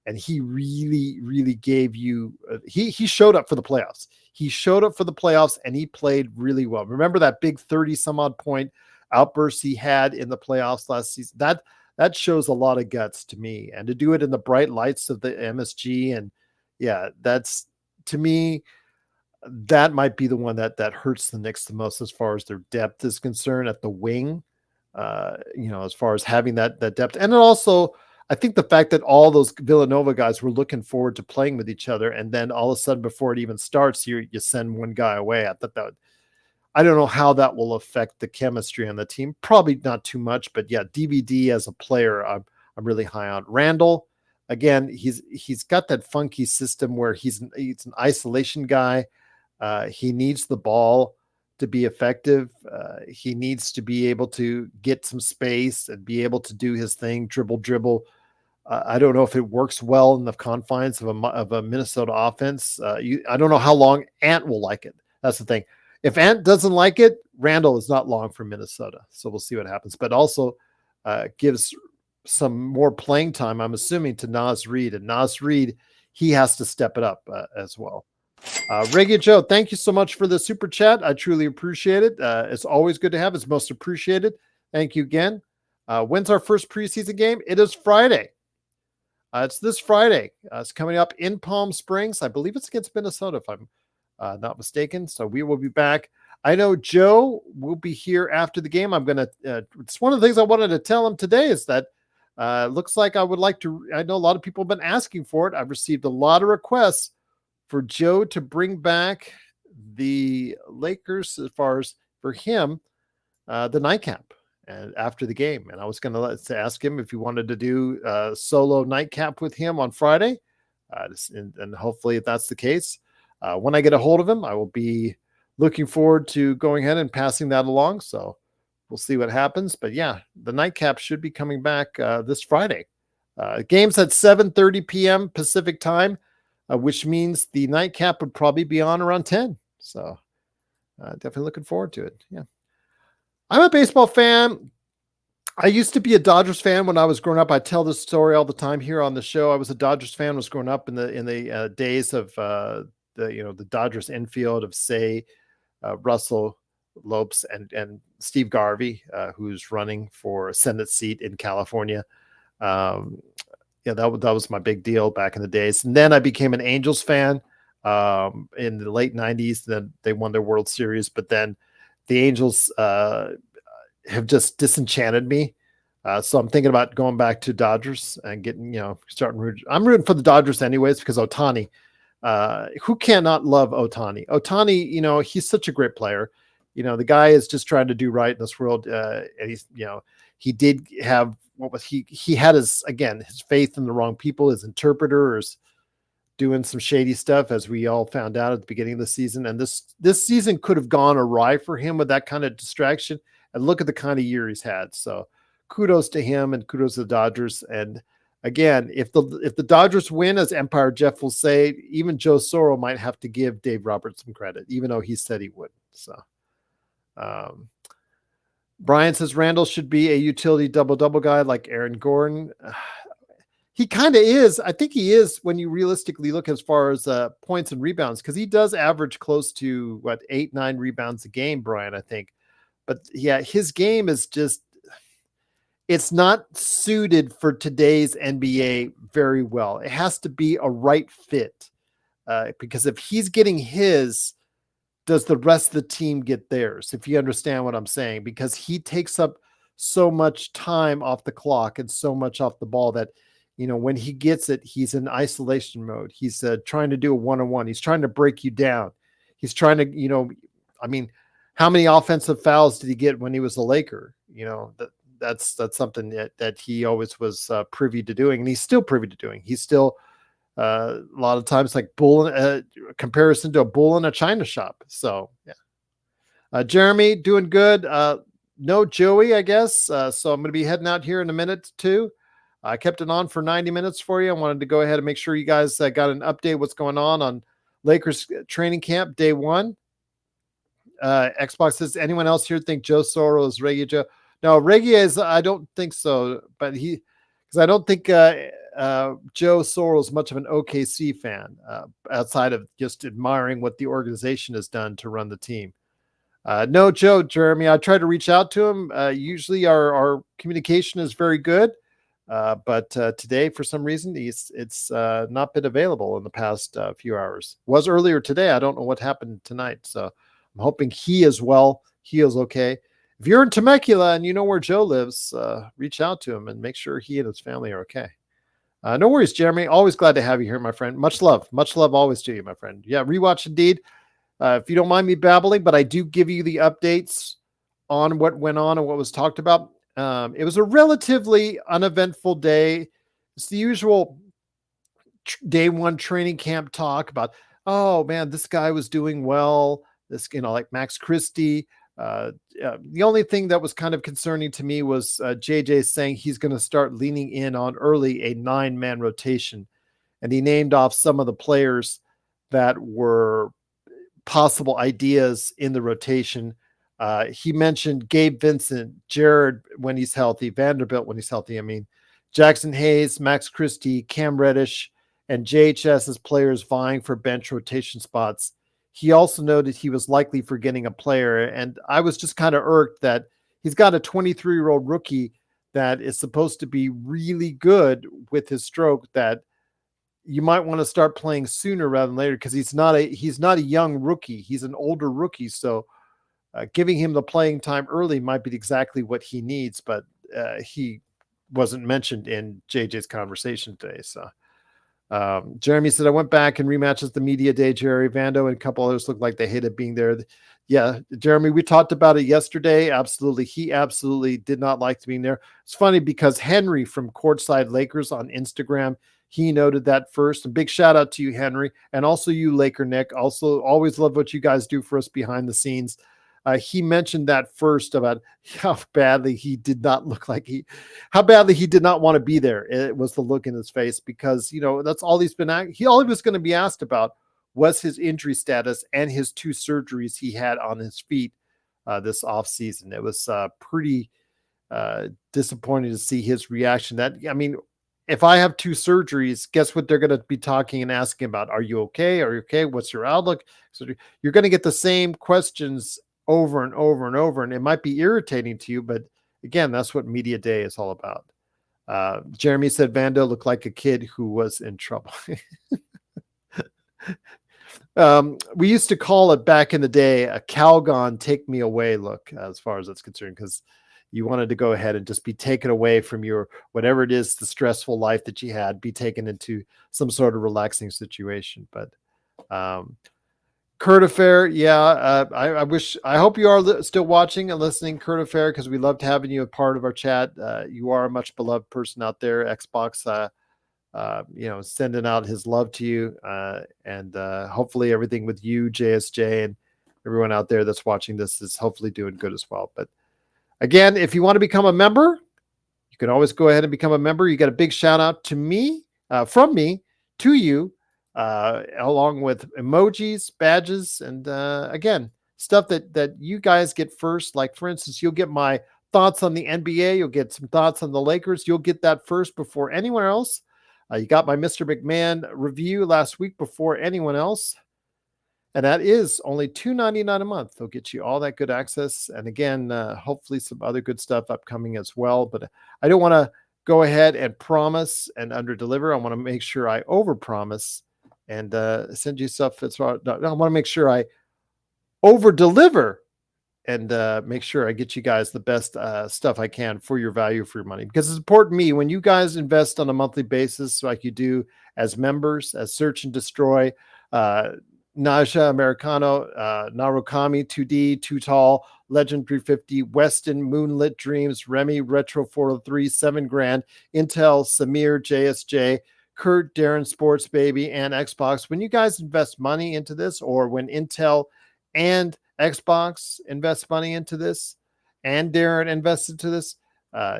and he really, really gave you. He showed up for the playoffs. He showed up for the playoffs, and he played really well. Remember that big 30-some-odd point outburst he had in the playoffs last season? That shows a lot of guts to me, and to do it in the bright lights of the MSG, and yeah, that's, to me, that might be the one that hurts the Knicks the most as far as their depth is concerned at the wing. As far as having that depth, and then also I think the fact that all those Villanova guys were looking forward to playing with each other, and then all of a sudden before it even starts, you send one guy away. I thought that. I don't know how that will affect the chemistry on the team. Probably not too much, but yeah, DVD as a player, I'm really high on. Randall, again, he's got that funky system where he's an isolation guy. He needs the ball to be effective. He needs to be able to get some space and be able to do his thing, dribble. I don't know if it works well in the confines of a Minnesota offense. I don't know how long Ant will like it. That's the thing. If Ant doesn't like it, Randall is not long for Minnesota. So we'll see what happens. But also gives some more playing time, I'm assuming, to Naz Reid. And Naz Reid, he has to step it up as well. Reggae Joe, thank you so much for the super chat. I truly appreciate it. It's always good to have. It's most appreciated. Thank you again. When's our first preseason game? It is Friday. It's this Friday. It's coming up in Palm Springs. I believe it's against Minnesota, if I'm not mistaken. So we will be back. I know Joe will be here after the game. I'm going to, it's one of the things I wanted to tell him today is that looks like I would like to, I know a lot of people have been asking for it. I've received a lot of requests for Joe to bring back the Lakers as far as for him, the nightcap and after the game. And I was going to ask him if he wanted to do a solo nightcap with him on Friday. And hopefully if that's the case, when I get a hold of him, I will be looking forward to going ahead and passing that along. So we'll see what happens. But yeah, the nightcap should be coming back this Friday. Game's at 7:30 p.m. Pacific time, which means the nightcap would probably be on around 10. So definitely looking forward to it. Yeah. I'm a baseball fan. I used to be a Dodgers fan when I was growing up. I tell this story all the time here on the show. I was a Dodgers fan. Was growing up in the days of the Dodgers infield of Say, Russell, Lopes, and Steve Garvey, who's running for a Senate seat in California. Yeah, that was my big deal back in the days. And then I became an Angels fan in the late 90s. Then they won their World Series, but then the Angels have just disenchanted me. So I'm thinking about going back to Dodgers and getting, starting rooting. I'm rooting for the Dodgers anyways because Ohtani. Who cannot love Ohtani? Ohtani, he's such a great player. The guy is just trying to do right in this world. And he's, he did have he had his faith in the wrong people. His interpreter is doing some shady stuff, as we all found out at the beginning of the season. And this season could have gone awry for him with that kind of distraction. And look at the kind of year he's had. So kudos to him and kudos to the Dodgers. And again, if the Dodgers win, as Empire Jeff will say, even Joe Soro might have to give Dave Roberts some credit, even though he said he wouldn't. So Brian says Randall should be a utility double-double guy like Aaron Gordon. He kind of is. I think he is when you realistically look as far as points and rebounds, because he does average close to 8-9 rebounds a game, Brian, I think. But yeah, his game is just, it's not suited for today's NBA very well. It has to be a right fit because if he's getting his, does the rest of the team get theirs? If you understand what I'm saying, because he takes up so much time off the clock and so much off the ball that, when he gets it, he's in isolation mode. He's trying to do a one-on-one. He's trying to break you down. He's trying to, how many offensive fouls did he get when he was a Laker? That's something that he always was privy to doing, and he's still privy to doing. He's still a lot of times like comparison to a bull in a china shop. So yeah. Jeremy doing good. No Joey, I guess. So I'm going to be heading out here in a minute too. I kept it on for 90 minutes for you. I wanted to go ahead and make sure you guys got an update what's going on Lakers training camp day one. Xbox says, anyone else here think Joe Soro is Reggie Joe? No, Reggie is, I don't think so, but because I don't think Joe Soro is much of an OKC fan outside of just admiring what the organization has done to run the team. No, Jeremy, I try to reach out to him. Usually our communication is very good. But today, for some reason, it's not been available in the past few hours. Was earlier today. I don't know what happened tonight. So I'm hoping he is well. He is okay. If you're in Temecula and you know where Joe lives, reach out to him and make sure he and his family are okay. No worries, Jeremy. Always glad to have you here, my friend. Much love always to you, my friend. Yeah, rewatch indeed. If you don't mind me babbling, but I do give you the updates on what went on and what was talked about. It was a relatively uneventful day. It's the usual day one training camp talk about, oh man, this guy was doing well. This, like Max Christie. The only thing that was kind of concerning to me was JJ saying he's going to start leaning in on early a 9-man rotation. And he named off some of the players that were possible ideas in the rotation. He mentioned Gabe Vincent, Jared when he's healthy, Vanderbilt when he's healthy. Jackson Hayes, Max Christie, Cam Reddish, and JHS as players vying for bench rotation spots. He also noted he was likely forgetting a player, and I was just kind of irked that he's got a 23-year-old rookie that is supposed to be really good with his stroke that you might want to start playing sooner rather than later because he's not a young rookie. He's an older rookie, so giving him the playing time early might be exactly what he needs, but he wasn't mentioned in JJ's conversation today. So Jeremy said, I went back and rematches the media day. Jerry Vando and a couple others looked like they hated being there. Yeah, Jeremy, we talked about it yesterday. Absolutely. He absolutely did not like being there. It's funny because Henry from Courtside Lakers on Instagram, he noted that first. And big shout out to you, Henry, and also you, Laker Nick. Also, always love what you guys do for us behind the scenes. He mentioned that first about how badly he did not want to be there. It was the look in his face because, that's all all he was going to be asked about was his injury status and his 2 surgeries he had on his feet this off season. It was pretty disappointing to see his reaction. If I have 2 surgeries, guess what they're going to be talking and asking about? Are you okay? Are you okay? What's your outlook? So you're going to get the same questions over and over and over. And it might be irritating to you, but again, that's what Media Day is all about. Jeremy said Vando looked like a kid who was in trouble. We used to call it back in the day a Calgon take me away look, as far as it's concerned, because you wanted to go ahead and just be taken away from your whatever it is, the stressful life that you had, be taken into some sort of relaxing situation. But Kurt Affair, yeah, I hope you are still watching and listening, Kurt Affair, because we loved having you a part of our chat. You are a much beloved person out there. Xbox, sending out his love to you, and hopefully everything with you, JSJ, and everyone out there that's watching this is hopefully doing good as well. But again, if you want to become a member, you can always go ahead and become a member. You got a big shout out to me, from me to you, along with emojis, badges, and again, stuff that you guys get first. Like, for instance, you'll get my thoughts on the NBA. You'll get some thoughts on the Lakers. You'll get that first before anyone else. You got my Mr. McMahon review last week before anyone else. And that is only $2.99 a month. They'll get you all that good access. And again, hopefully some other good stuff upcoming as well. But I don't want to go ahead and promise and underdeliver. I want to make sure I overpromise and send you stuff that's right. I want to make sure I overdeliver and make sure I get you guys the best stuff I can for your value, for your money. Because it's important to me when you guys invest on a monthly basis like you do as members, as Search and Destroy, Naja Americano, Narukami 2D, Too Tall, Legend 350, Weston, Moonlit Dreams, Remy, Retro 403, 7 Grand, Intel, Samir, JSJ, Kurt, Darren, Sports Baby, and Xbox. When you guys invest money into this, or when Intel and Xbox invest money into this, and Darren invests into this,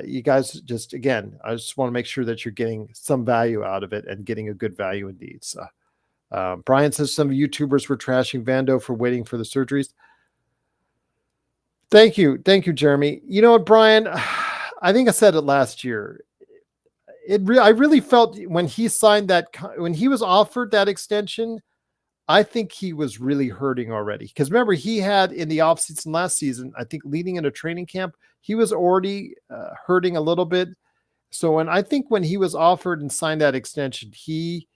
you guys just, again, I just want to make sure that you're getting some value out of it and getting a good value indeed. So Brian says some YouTubers were trashing Vando for waiting for the surgeries. Thank you, Jeremy. You know what, Brian? I think I said it last year. I really felt when he signed that, when he was offered that extension, I think he was really hurting already. Because remember, he had in the offseason last season, I think leading into training camp, he was already hurting a little bit. So when he was offered and signed that extension, he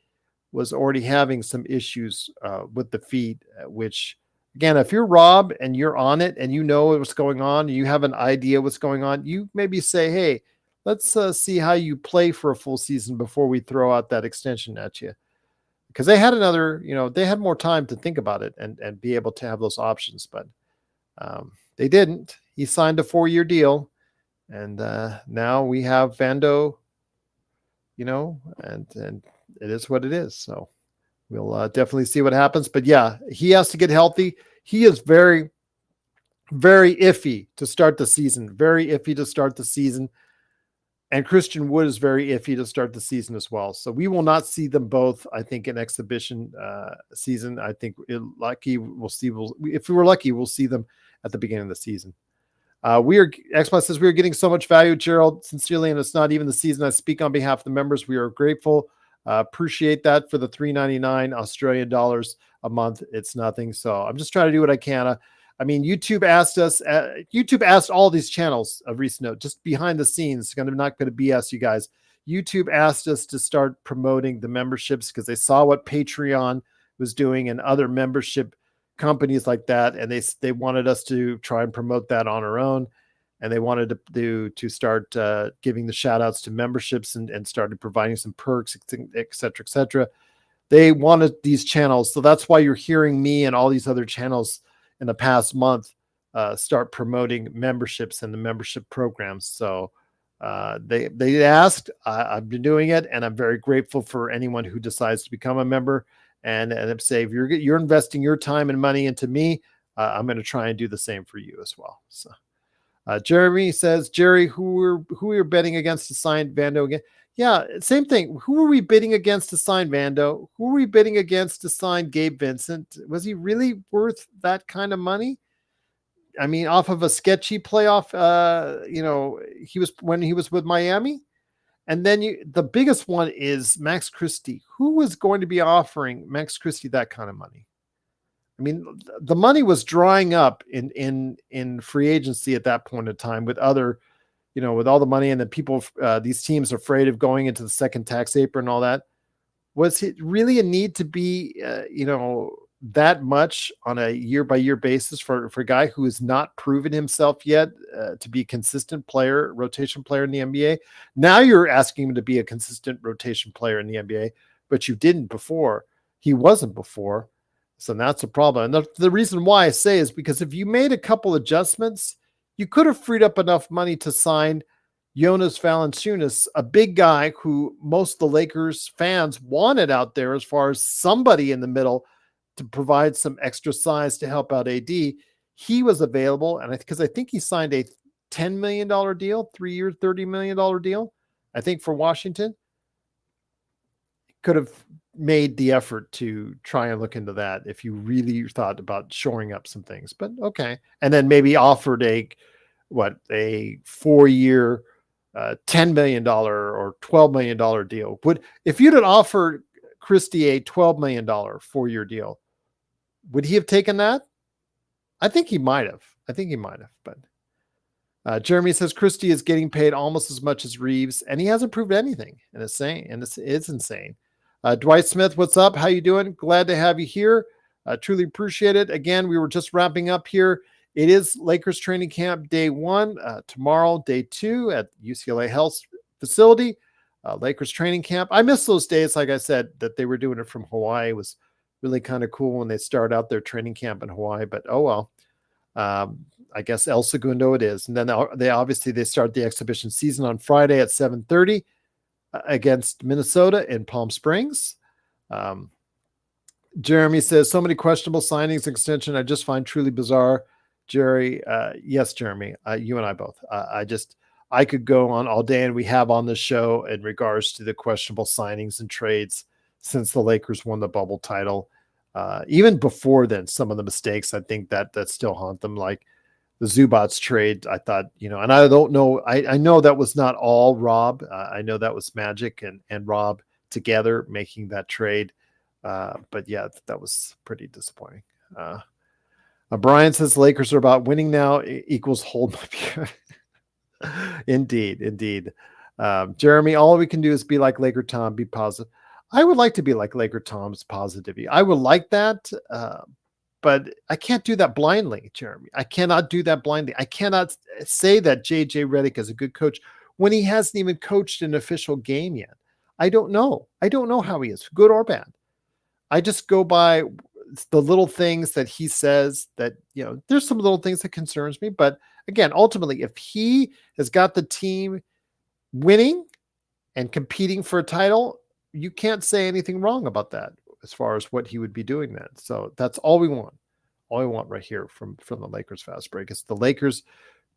was already having some issues with the feet, which, again, if you're Rob and you're on it and you know what's going on, you have an idea what's going on, you maybe say, hey, let's see how you play for a full season before we throw out that extension at you. Because they had they had more time to think about it and be able to have those options, but they didn't. He signed a 4-year deal, and now we have Vando, and it is what it is. So we'll definitely see what happens. But yeah, he has to get healthy. He is very, very iffy to start the season. Very iffy to start the season. And Christian Wood is very iffy to start the season as well. So we will not see them both, I think, in exhibition season. I think if we were lucky, we'll see them at the beginning of the season. Xbox says we are getting so much value, Gerald, sincerely, and it's not even the season. I speak on behalf of the members. We are grateful. Appreciate that for the $3.99 Australian dollars a month. It's nothing. So I'm just trying to do what I can. YouTube asked all these channels of recent note, just behind the scenes, not going to BS you guys. YouTube asked us to start promoting the memberships because they saw what Patreon was doing and other membership companies like that. And they wanted us to try and promote that on our own. And they wanted to start giving the shout outs to memberships and started providing some perks, et cetera, et cetera. They wanted these channels. So that's why you're hearing me and all these other channels in the past month start promoting memberships and the membership programs. So they asked, I've been doing it, and I'm very grateful for anyone who decides to become a member and say, if you're investing your time and money into me, I'm going to try and do the same for you as well. So Jeremy says, Jerry, who are betting against to sign Vando again? Yeah, same thing. Who are we bidding against to sign Vando? Who are we bidding against to sign Gabe Vincent? Was he really worth that kind of money? I mean, off of a sketchy playoff, when he was with Miami. And then the biggest one is Max Christie. Who was going to be offering Max Christie that kind of money? I mean, the money was drying up in free agency at that point in time with other, with all the money and the people, these teams afraid of going into the second tax apron and all that. Was it really a need to be, that much on a year by year basis for a guy who has not proven himself yet to be a consistent player, rotation player in the NBA? Now you're asking him to be a consistent rotation player in the NBA, but you didn't before. He wasn't before. So that's a problem. And the reason why I say is because if you made a couple adjustments, you could have freed up enough money to sign Jonas Valanciunas, a big guy who most of the Lakers fans wanted out there as far as somebody in the middle to provide some extra size to help out AD. He was available, and because I think he signed a $10 million deal, 3-year, $30 million deal, I think, for Washington. Could have made the effort to try and look into that if you really thought about shoring up some things, but okay. And then maybe offered a 4-year, $10 million or $12 million deal. If you'd have offered Christie a $12 million 4-year deal, would he have taken that? I think he might have. But Jeremy says Christie is getting paid almost as much as Reeves, and he hasn't proved anything. And it's insane. Dwight Smith, what's up? How you doing? Glad to have you here. Truly appreciate it. Again, we were just wrapping up here. It is Lakers training camp day 1. Tomorrow, day 2 at UCLA Health facility. Lakers training camp. I miss those days, like I said, that they were doing it from Hawaii. It was really kind of cool when they start out their training camp in Hawaii, but oh well. I guess El Segundo it is. And then they start the exhibition season on Friday at 7:30 against Minnesota in Palm Springs. Jeremy says, so many questionable signings extension. I just find truly bizarre. Jerry, yes, Jeremy, you and I both. I could go on all day, and we have on the show in regards to the questionable signings and trades since the Lakers won the bubble title. Even before then, some of the mistakes, I think that still haunt them, like the Zubats trade. I thought, and I don't know, I know that was not all Rob. I know that was Magic and Rob together making that trade. But yeah, that was pretty disappointing. Brian says Lakers are about winning now equals hold my beer. Indeed. Jeremy, all we can do is be like Laker Tom, be positive. I would like to be like Laker Tom's positivity. I would like that, but I can't do that blindly, Jeremy. I cannot do that blindly. I cannot say that JJ Redick is a good coach when he hasn't even coached an official game yet. I don't know. I don't know how he is, good or bad. I just go by the little things that he says that, there's some little things that concerns me. But again, ultimately, if he has got the team winning and competing for a title, you can't say anything wrong about that as far as what he would be doing then. So that's all we want. All we want right here from the Lakers Fast Break is the Lakers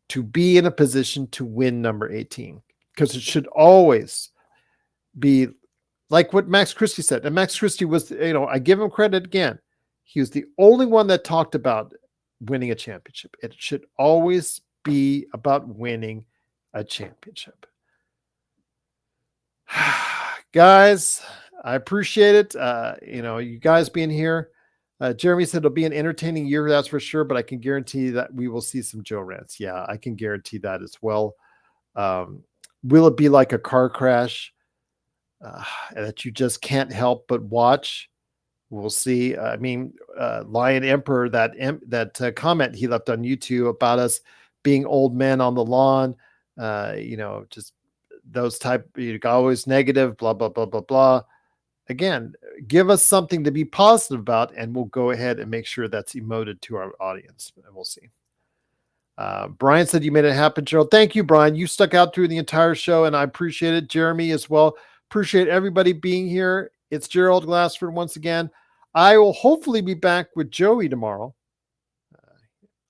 to be in a position to win number 18, because it should always be like what Max Christie said. And Max Christie was, I give him credit again. He was the only one that talked about winning a championship. It should always be about winning a championship. Guys, I appreciate it. You guys being here. Jeremy said it'll be an entertaining year, that's for sure, but I can guarantee that we will see some Joe rants. Yeah, I can guarantee that as well. Will it be like a car crash that you just can't help but watch? We'll see. I mean, Lion Emperor, that comment he left on YouTube about us being old men on the lawn, just those type, always negative, blah, blah, blah, blah, blah. Again, give us something to be positive about, and we'll go ahead and make sure that's emoted to our audience, and we'll see. Brian said you made it happen, Gerald. Thank you, Brian. You stuck out through the entire show, and I appreciate it. Jeremy as well. Appreciate everybody being here. It's Gerald Glassford once again. I will hopefully be back with Joey tomorrow.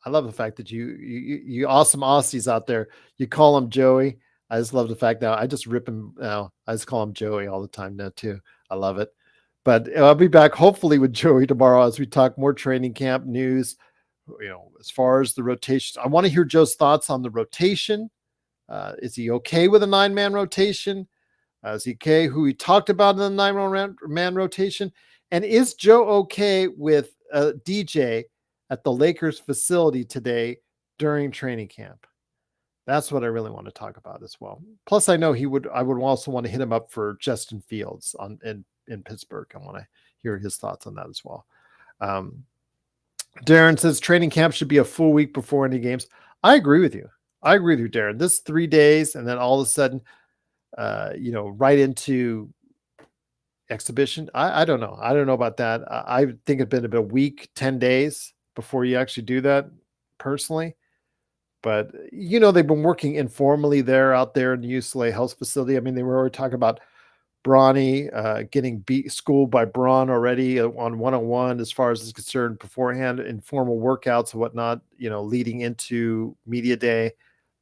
I love the fact that you awesome Aussies out there, you call him Joey. I just love the fact that I just rip him now. I just call him Joey all the time now too. I love it. But I'll be back hopefully with Joey tomorrow as we talk more training camp news. As far as the rotations, I want to hear Joe's thoughts on the rotation. Is he okay with a 9-man rotation? Is he okay who he talked about in the 9-man rotation? And is Joe okay with a DJ at the Lakers facility today during training camp? That's what I really want to talk about as well. Plus, I know I would also want to hit him up for Justin Fields in Pittsburgh. I want to hear his thoughts on that as well. Darren says training camp should be a full week before any games. I agree with you. Darren. This 3 days, and then all of a sudden, right into exhibition. I don't know. I don't know about that. I think it'd been about a week, 10 days before you actually do that personally. But, they've been working informally out there in the UCLA Health Facility. I mean, they were already talking about Bronny getting schooled by Braun already on one-on-one as far as is concerned beforehand, informal workouts and whatnot, leading into media day.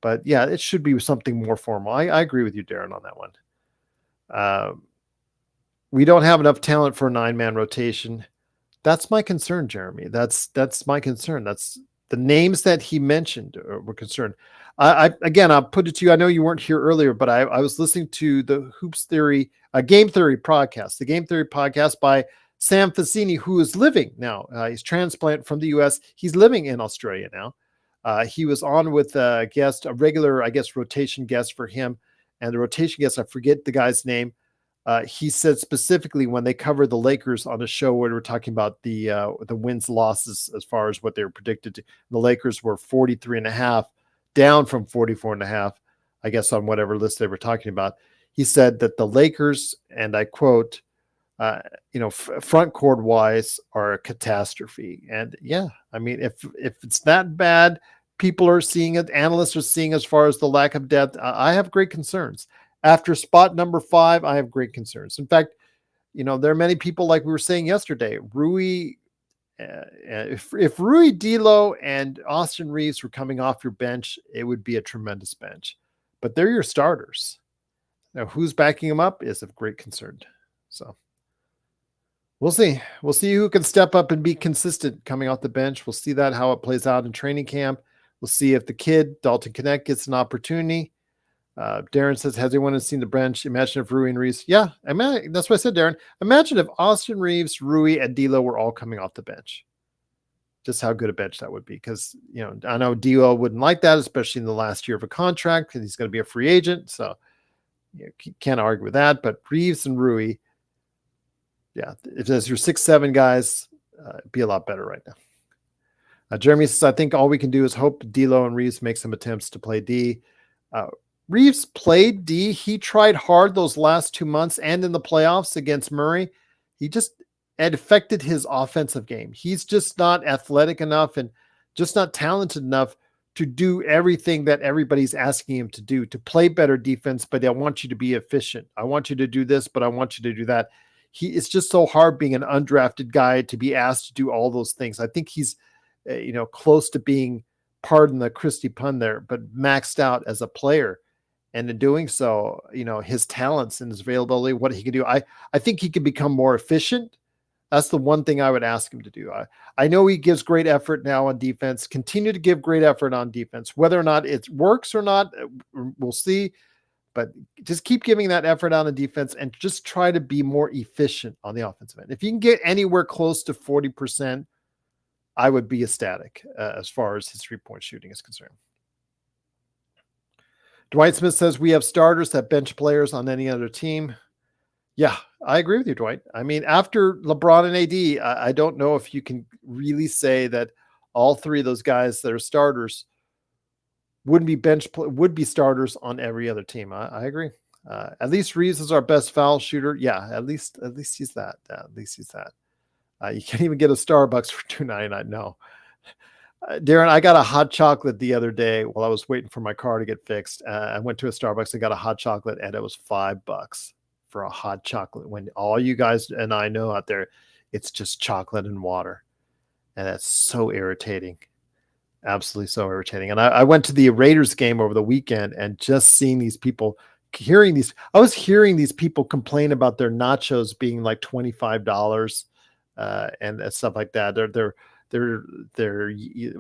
But yeah, it should be something more formal. I agree with you, Darren, on that one. We don't have enough talent for a 9-man rotation. That's my concern, Jeremy. That's my concern. That's the names that he mentioned were concerned. Again, I'll put it to you. I know you weren't here earlier, but I was listening to the Hoops Theory, Game Theory podcast, the Game Theory podcast by Sam Fassini, who is living now. He's transplant from the U.S. He's living in Australia now. He was on with a guest, a regular, I guess, rotation guest for him. And the rotation guest, I forget the guy's name. He said specifically when they covered the Lakers on a show where we were talking about the wins losses as far as what they were predicted to. The Lakers were 43.5, down from 44.5, I guess, on whatever list they were talking about. He said that the Lakers, and I quote, front court wise are a catastrophe. And yeah, I mean, if it's that bad, people are seeing it, analysts are seeing as far as the lack of depth. I have great concerns. After spot number 5, I have great concerns. In fact, there are many people, like we were saying yesterday, Rui, if Rui, D'Lo, and Austin Reeves were coming off your bench, it would be a tremendous bench. But they're your starters. Now, who's backing them up is of great concern. So we'll see. We'll see who can step up and be consistent coming off the bench. We'll see how it plays out in training camp. We'll see if the kid, Dalton Knecht, gets an opportunity. Darren says, has anyone seen the bench? Imagine if Rui and Reeves. Yeah, that's what I said, Darren. Imagine if Austin Reeves, Rui, and D'Lo were all coming off the bench. Just how good a bench that would be. Because, I know D'Lo wouldn't like that, especially in the last year of a contract, because he's going to be a free agent. So can't argue with that. But Reeves and Rui, yeah, if there's your 6'7" guys, it'd be a lot better right now. Jeremy says, I think all we can do is hope D'Lo and Reeves make some attempts to play D. Reeves played D. He tried hard those last 2 months and in the playoffs against Murray. He just had affected his offensive game. He's just not athletic enough and just not talented enough to do everything that everybody's asking him to do, to play better defense, but I want you to be efficient. I want you to do this, but I want you to do that. It's just so hard being an undrafted guy to be asked to do all those things. I think he's, close to being, pardon the Christie pun there, but maxed out as a player. And in doing so, his talents and his availability, what he can do, I think he can become more efficient. That's the one thing I would ask him to do. I know he gives great effort now on defense. Continue to give great effort on defense. Whether or not it works or not, we'll see. But just keep giving that effort on the defense and just try to be more efficient on the offensive end. If you can get anywhere close to 40%, I would be ecstatic as far as his 3-point shooting is concerned. Dwight Smith says we have starters that bench players on any other team. Yeah, I agree with you, Dwight. I mean, after LeBron and AD, I don't know if you can really say that all 3 of those guys that are starters would be starters on every other team. I agree. At least Reeves is our best foul shooter. Yeah, at least he's that. At least he's that. You can't even get a Starbucks for $2.99. No. Darren, I got a hot chocolate the other day while I was waiting for my car to get fixed. I went to a Starbucks and got a hot chocolate, and it was $5 for a hot chocolate. When all you guys and I know out there, it's just chocolate and water. And that's so irritating. Absolutely so irritating. And I went to the Raiders game over the weekend and just seeing these people, I was hearing these people complain about their nachos being like $25 and stuff like that. They're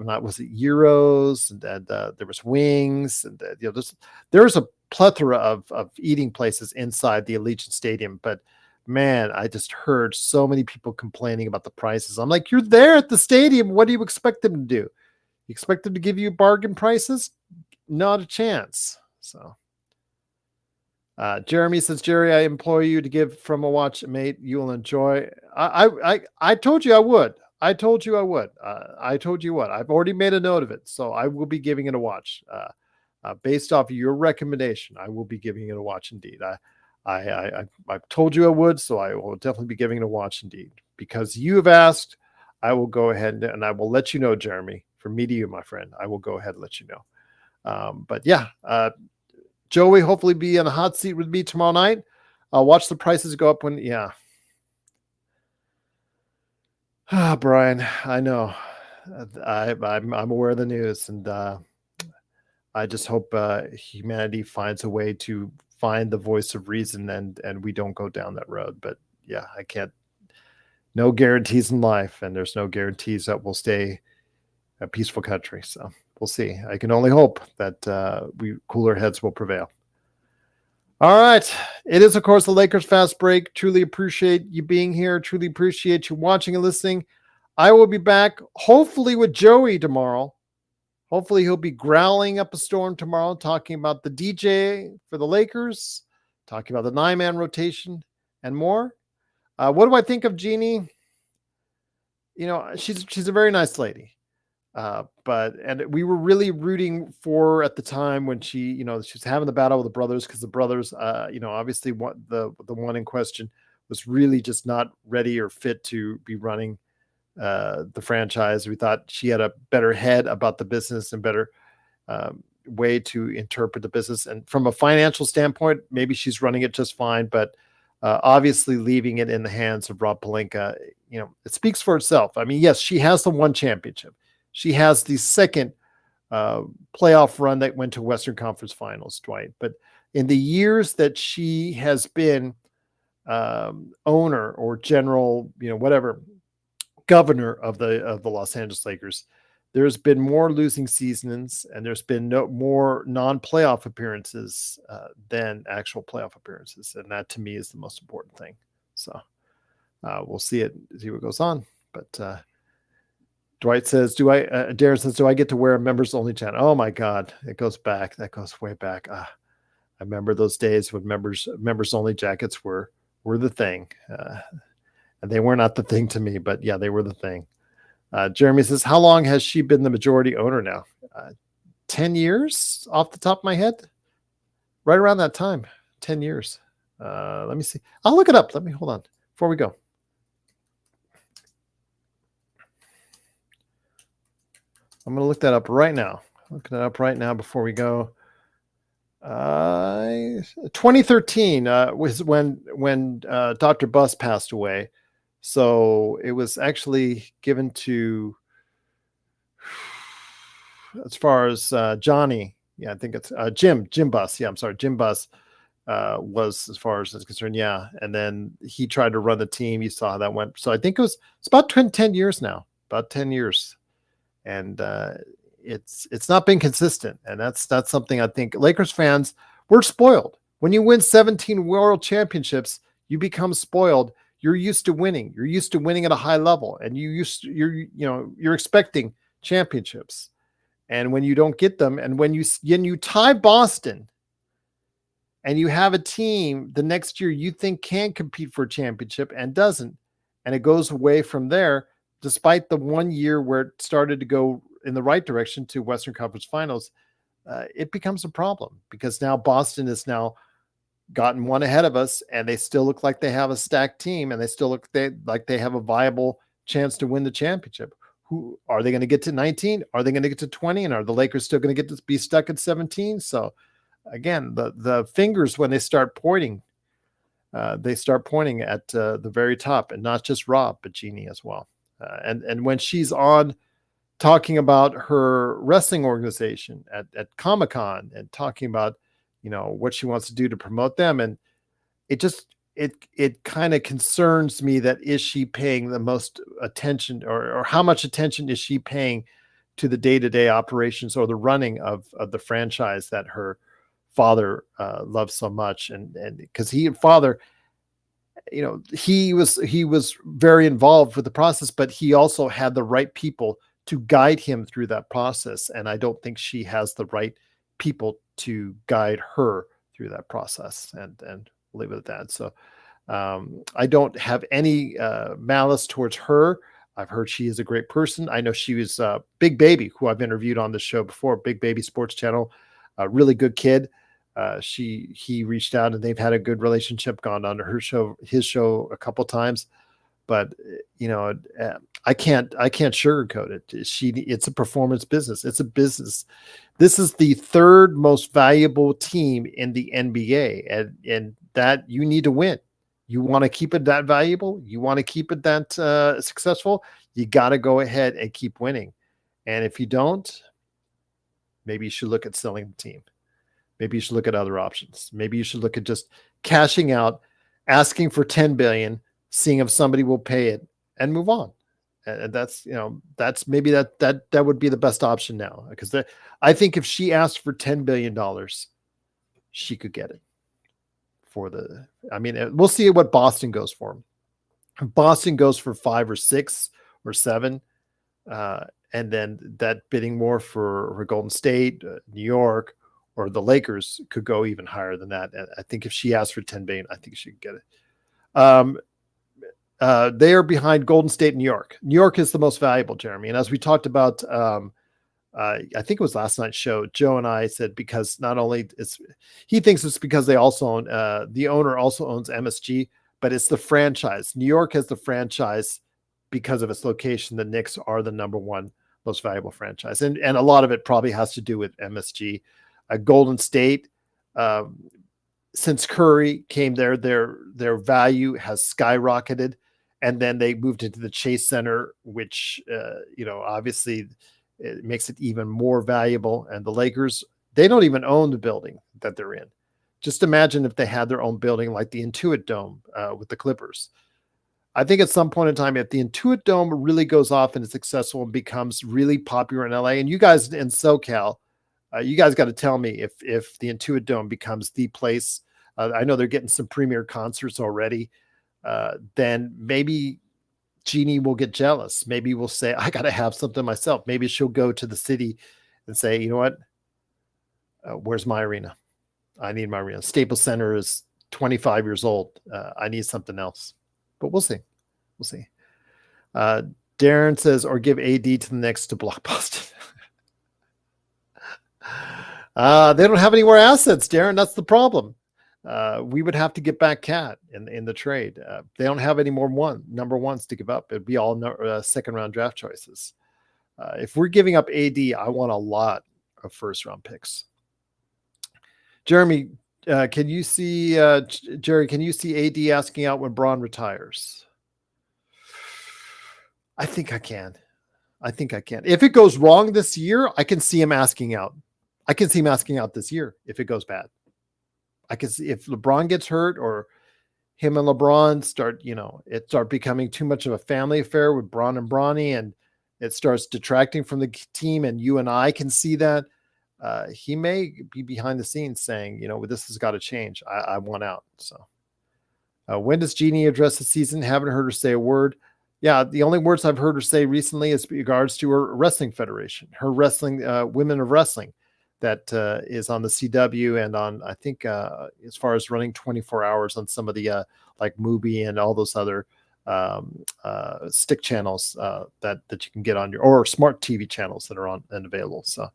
not, was it euros, and there was wings, and there's a plethora of eating places inside the Allegiant Stadium, but man, I just heard so many people complaining about the prices. I'm like, you're there at the stadium. What do you expect them to do? You expect them to give you bargain prices? Not a chance. So Jeremy says, Jerry, I implore you to give from a watch, mate. You'll enjoy. I told you I would. I told you I would. I told you what. I've already made a note of it, so I will be giving it a watch. Based off of your recommendation, I will be giving it a watch indeed. I told you I would, so I will definitely be giving it a watch indeed. Because you have asked, I will go ahead and I will let you know, Jeremy. From me to you, my friend, I will go ahead and let you know. But yeah, Joey hopefully be on the hot seat with me tomorrow night. I'll watch the prices go up when, yeah. Brian, I know. I'm aware of the news, and I just hope humanity finds a way to find the voice of reason, and we don't go down that road. But yeah, I can't. No guarantees in life, and there's no guarantees that we'll stay a peaceful country. So we'll see. I can only hope that cooler heads will prevail. All right. It is, of course, the Lakers Fast Break. Truly appreciate you being here. Truly appreciate you watching and listening. I will be back, hopefully, with Joey tomorrow. Hopefully, he'll be growling up a storm tomorrow, talking about the DJ for the Lakers, talking about the 9-man rotation, and more. What do I think of Jeannie? You know, she's a very nice lady. But we were really rooting for her at the time when she was having the battle with the brothers, because the brothers, obviously the one in question was really just not ready or fit to be running the franchise. We thought she had a better head about the business and better way to interpret the business. And from a financial standpoint, maybe she's running it just fine, but obviously leaving it in the hands of Rob Pelinka, it speaks for itself. I mean, yes, she has the one championship. She has the second playoff run that went to Western Conference Finals, Dwight. But in the years that she has been owner or general, whatever, governor of the Los Angeles Lakers, there's been more losing seasons, and there's been more non-playoff appearances than actual playoff appearances, and that to me is the most important thing. So we'll see what goes on. But Dwight says, Darren says, do I get to wear a members only channel? Oh my God, it goes back. That goes way back. I remember those days when members only jackets were the thing. And they were not the thing to me, but yeah, they were the thing. Jeremy says, how long has she been the majority owner now? 10 years off the top of my head. Right around that time, 10 years. Let me see. I'll look it up. Hold on before we go. I'm going to look that up right now. Looking it up right now before we go. 2013 was when Dr. Buss passed away. So it was actually given to, as far as Johnny. Yeah, I think it's Jim Buss. Yeah, I'm sorry. Jim Buss was, as far as it's concerned. Yeah. And then he tried to run the team. You saw how that went. So I think it's about 10 years now, about 10 years. And it's not been consistent. And that's something I think Lakers fans, we're spoiled. When you win 17 world championships, you become spoiled. You're used to winning. You're used to winning at a high level, and you're expecting championships. And when you don't get them, and when you tie Boston, and you have a team the next year you think can compete for a championship and doesn't, and it goes away from there, despite the 1 year where it started to go in the right direction to Western Conference Finals, it becomes a problem, because now Boston has now gotten one ahead of us, and they still look like they have a stacked team, and they still look like they have a viable chance to win the championship. Who are they going to get to 19? Are they going to get to 20? And are the Lakers still going to get to be stuck at 17? So again, the fingers, when they start pointing at the very top, and not just Rob, but Jeannie as well. And when she's on talking about her wrestling organization at Comic-Con, and talking about, what she wants to do to promote them. And it kind of concerns me that, is she paying the most attention, or how much attention is she paying to the day-to-day operations or the running of the franchise that her father loves so much? And because father he was very involved with the process, but he also had the right people to guide him through that process. And I don't think she has the right people to guide her through that process. And we'll leave it at that. So I don't have any malice towards her. I've heard she is a great person. I know she was Big Baby, who I've interviewed on the show before, Big Baby Sports Channel, a really good kid. He reached out and they've had a good relationship, gone on to his show a couple times. But I can't sugarcoat it. It's a performance business. It's a business. This is the third most valuable team in the NBA, and that you need to win. You want to keep it that valuable. You want to keep it that successful. You got to go ahead and keep winning. And if you don't, maybe you should look at selling the team. Maybe you should look at other options. Maybe you should look at just cashing out, asking for $10 billion, seeing if somebody will pay it, and move on. And that's maybe that would be the best option now, because I think if she asked for $10 billion, she could get it. We'll see what Boston goes for. If Boston goes for 5 or 6 or 7, and then that bidding war for Golden State, New York, or the Lakers could go even higher than that. And I think if she asked for $10 billion, I think she could get it. They are behind Golden State and New York. New York is the most valuable, Jeremy. And as we talked about, I think it was last night's show, Joe and I said, because not only he thinks it's because they also own, the owner also owns MSG, but it's the franchise. New York has the franchise because of its location. The Knicks are the number one most valuable franchise. And a lot of it probably has to do with MSG. Golden State, since Curry came there, their value has skyrocketed, and then they moved into the Chase Center, which obviously it makes it even more valuable. And the Lakers, they don't even own the building that they're in. Just imagine if they had their own building like the Intuit Dome with the Clippers. I think at some point in time, if the Intuit Dome really goes off and is successful and becomes really popular in LA, and you guys in SoCal, you guys got to tell me if the Intuit Dome becomes the place. I know they're getting some premier concerts already. Then maybe Jeannie will get jealous. Maybe we'll say, I got to have something myself. Maybe she'll go to the city and say, you know what? Where's my arena? I need my arena. Staples Center is 25 years old. I need something else. But we'll see. We'll see. Darren says, or give AD to the Knicks to block Boston. They don't have any more assets, Darren. That's the problem. We would have to get back Cat in the trade. They don't have any more number ones to give up. It'd be all second round draft choices. If we're giving up AD, I want a lot of first round picks. Jeremy, can you see Jerry? Can you see AD asking out when Braun retires? I think I can. If it goes wrong this year, I can see him asking out. I can see him asking out this year if it goes bad. I can see if LeBron gets hurt or him and LeBron start becoming too much of a family affair with Bron and Bronny, and it starts detracting from the team, and you and I can see that. He may be behind the scenes saying, this has got to change. I want out. So when does Jeannie address the season? Haven't heard her say a word. Yeah, the only words I've heard her say recently is regards to her wrestling federation, her wrestling, Women of Wrestling, that is on the CW and on, I think, as far as running 24 hours on some of the like Mubi and all those other stick channels that you can get on or smart TV channels that are on and available. So,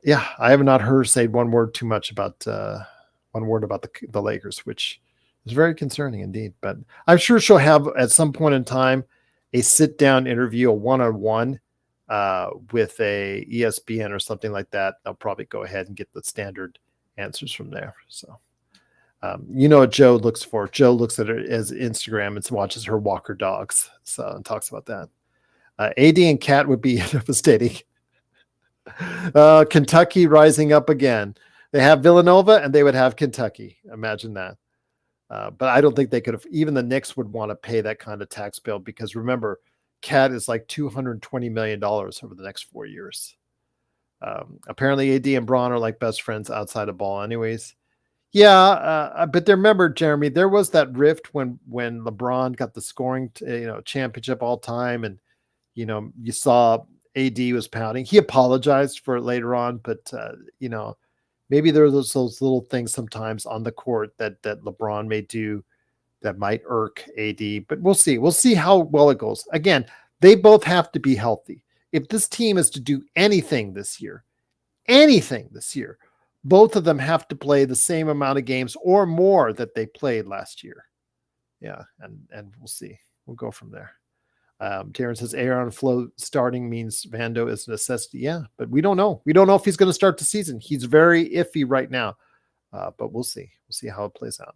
yeah, I have not heard her say one word about the Lakers, which is very concerning indeed. But I'm sure she'll have at some point in time a sit down interview, a one-on-one with a ESPN or something like that. They'll probably go ahead and get the standard answers from there. So, what Joe looks for. Joe looks at it as Instagram and watches her walk her dogs. So, and talks about that. AD and Cat would be devastating. Kentucky rising up again. They have Villanova and they would have Kentucky. Imagine that. But I don't think they could have, even the Knicks would want to pay that kind of tax bill, because remember, Cat is like $220 million over the next 4 years. Apparently AD and Braun are like best friends outside of ball anyways. Yeah, but remember, Jeremy, there was that rift when LeBron got the scoring, championship all time, and you saw AD was pounding. He apologized for it later on, but maybe there are those little things sometimes on the court that LeBron may do that might irk AD. But we'll see. We'll see how well it goes. Again, they both have to be healthy. If this team is to do anything this year, both of them have to play the same amount of games or more that they played last year. Yeah, and we'll see. We'll go from there. Darren says Aaron Flo starting means Vando is a necessity. Yeah, but we don't know. We don't know if he's going to start the season. He's very iffy right now, but we'll see. We'll see how it plays out.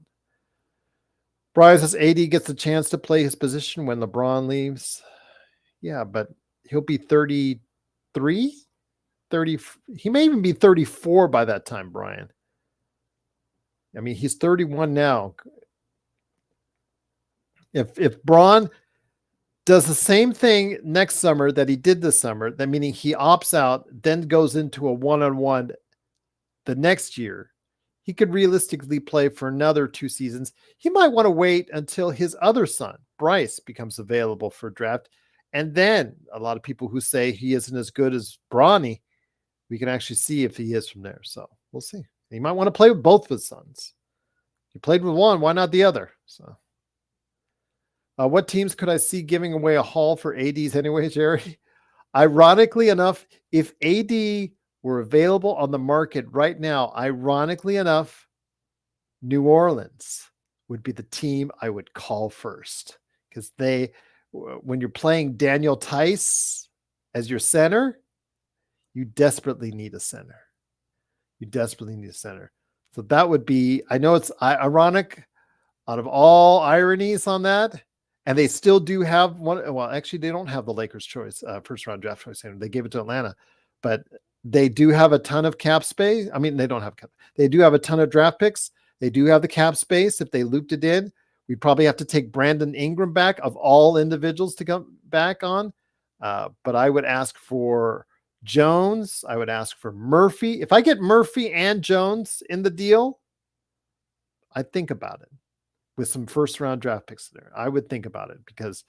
Brian says AD gets a chance to play his position when LeBron leaves. Yeah, but he'll be 33, 30. He may even be 34 by that time, Brian. I mean, he's 31 now. If Braun does the same thing next summer that he did this summer, that meaning he opts out, then goes into a one-on-one the next year, he could realistically play for another 2 seasons. He might want to wait until his other son, Bryce, becomes available for draft. And then a lot of people who say he isn't as good as Bronny, we can actually see if he is from there. So we'll see. He might want to play with both of his sons. He played with one, why not the other? So what teams could I see giving away a haul for ADs anyway, Jerry? Ironically enough, if AD were available on the market right now, ironically enough, New Orleans would be the team I would call first, because when you're playing Daniel Tice as your center, you desperately need a center. So that would be, I know it's ironic out of all ironies on that. And they still do have one. Well, actually, they don't have the Lakers' choice, first round draft choice. They gave it to Atlanta, but they do have a ton of cap space. I mean, they don't have cap. They do have a ton of draft picks. They do have the cap space. If they looped it in, we'd probably have to take Brandon Ingram back of all individuals to come back on. But I would ask for Jones. I would ask for Murphy. If I get Murphy and Jones in the deal, I'd think about it. With some first round draft picks there, I would think about it, because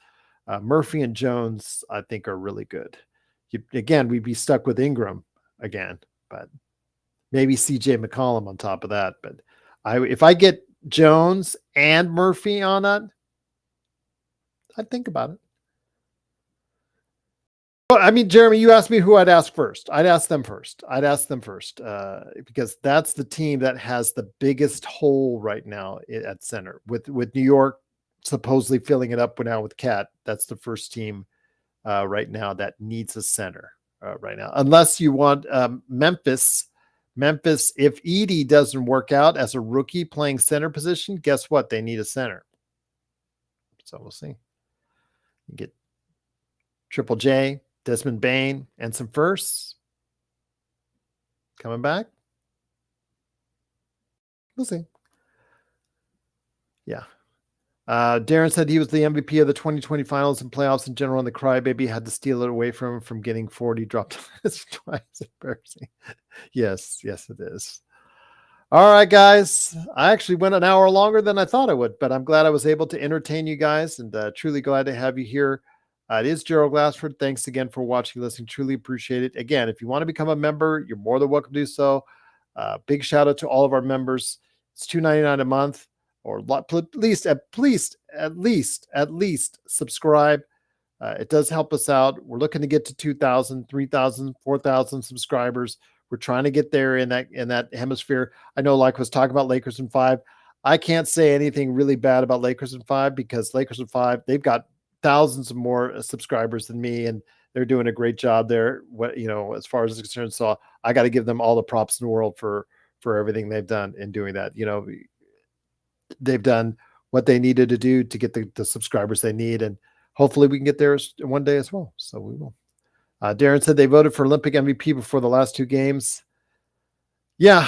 Murphy and Jones, I think, are really good. Again, we'd be stuck with Ingram again, but maybe CJ McCollum on top of that. But if I get Jones and Murphy on that, I'd think about it. But I mean, Jeremy, you asked me who I'd ask first. I'd ask them first, because that's the team that has the biggest hole right now at center. With New York supposedly filling it up now with Cat, that's the first team right now that needs a center right now. Unless you want Memphis. Memphis, if Edey doesn't work out as a rookie playing center position, guess what? They need a center. So we'll see. You get Triple J, Desmond Bane, and some firsts coming back. We'll see. Yeah. Darren said he was the MVP of the 2020 finals and playoffs in general, and the crybaby had to steal it away from him from getting 40 dropped twice. Embarrassing. Yes, it is. All right, guys. I actually went an hour longer than I thought I would, but I'm glad I was able to entertain you guys, and truly glad to have you here. It is Gerald Glassford. Thanks again for watching, listening. Truly appreciate it. Again, if you want to become a member, you're more than welcome to do so. Big shout out to all of our members. It's $2.99 a month, or at least subscribe. It does help us out. We're looking to get to 2,000, 3,000, 4,000 subscribers. We're trying to get there in that hemisphere. I know, like, was talking about Lakers in 5. I can't say anything really bad about Lakers in 5, because Lakers in 5, they've got thousands of more subscribers than me, and they're doing a great job there, as far as it's concerned. So I got to give them all the props in the world for everything they've done in doing that. They've done what they needed to do to get the subscribers they need, and hopefully we can get there one day as well. So we will. Darren said they voted for Olympic MVP before the last 2 games. Yeah,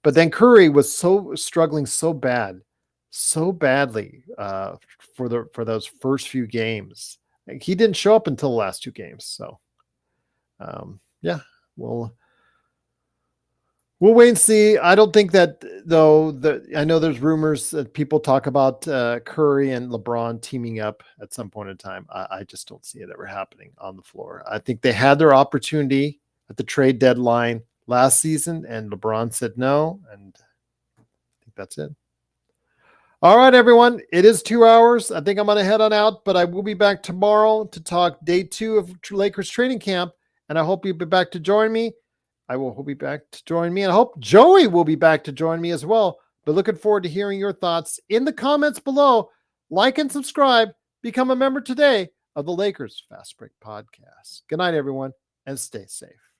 but then Curry was struggling so badly for those first few games. He didn't show up until the last 2 games. So, yeah, we'll We'll wait and see. I don't think that, though. I know there's rumors that people talk about Curry and LeBron teaming up at some point in time. I just don't see it ever happening on the floor. I think they had their opportunity at the trade deadline last season, and LeBron said no, and I think that's it. All right, everyone. It is 2 hours. I think I'm going to head on out, but I will be back tomorrow to talk day 2 of Lakers training camp, and I hope you'll be back to join me. I will be back to join me, and I hope Joey will be back to join me as well. But looking forward to hearing your thoughts in the comments below. Like and subscribe. Become a member today of the Lakers Fast Break Podcast. Good night, everyone, and stay safe.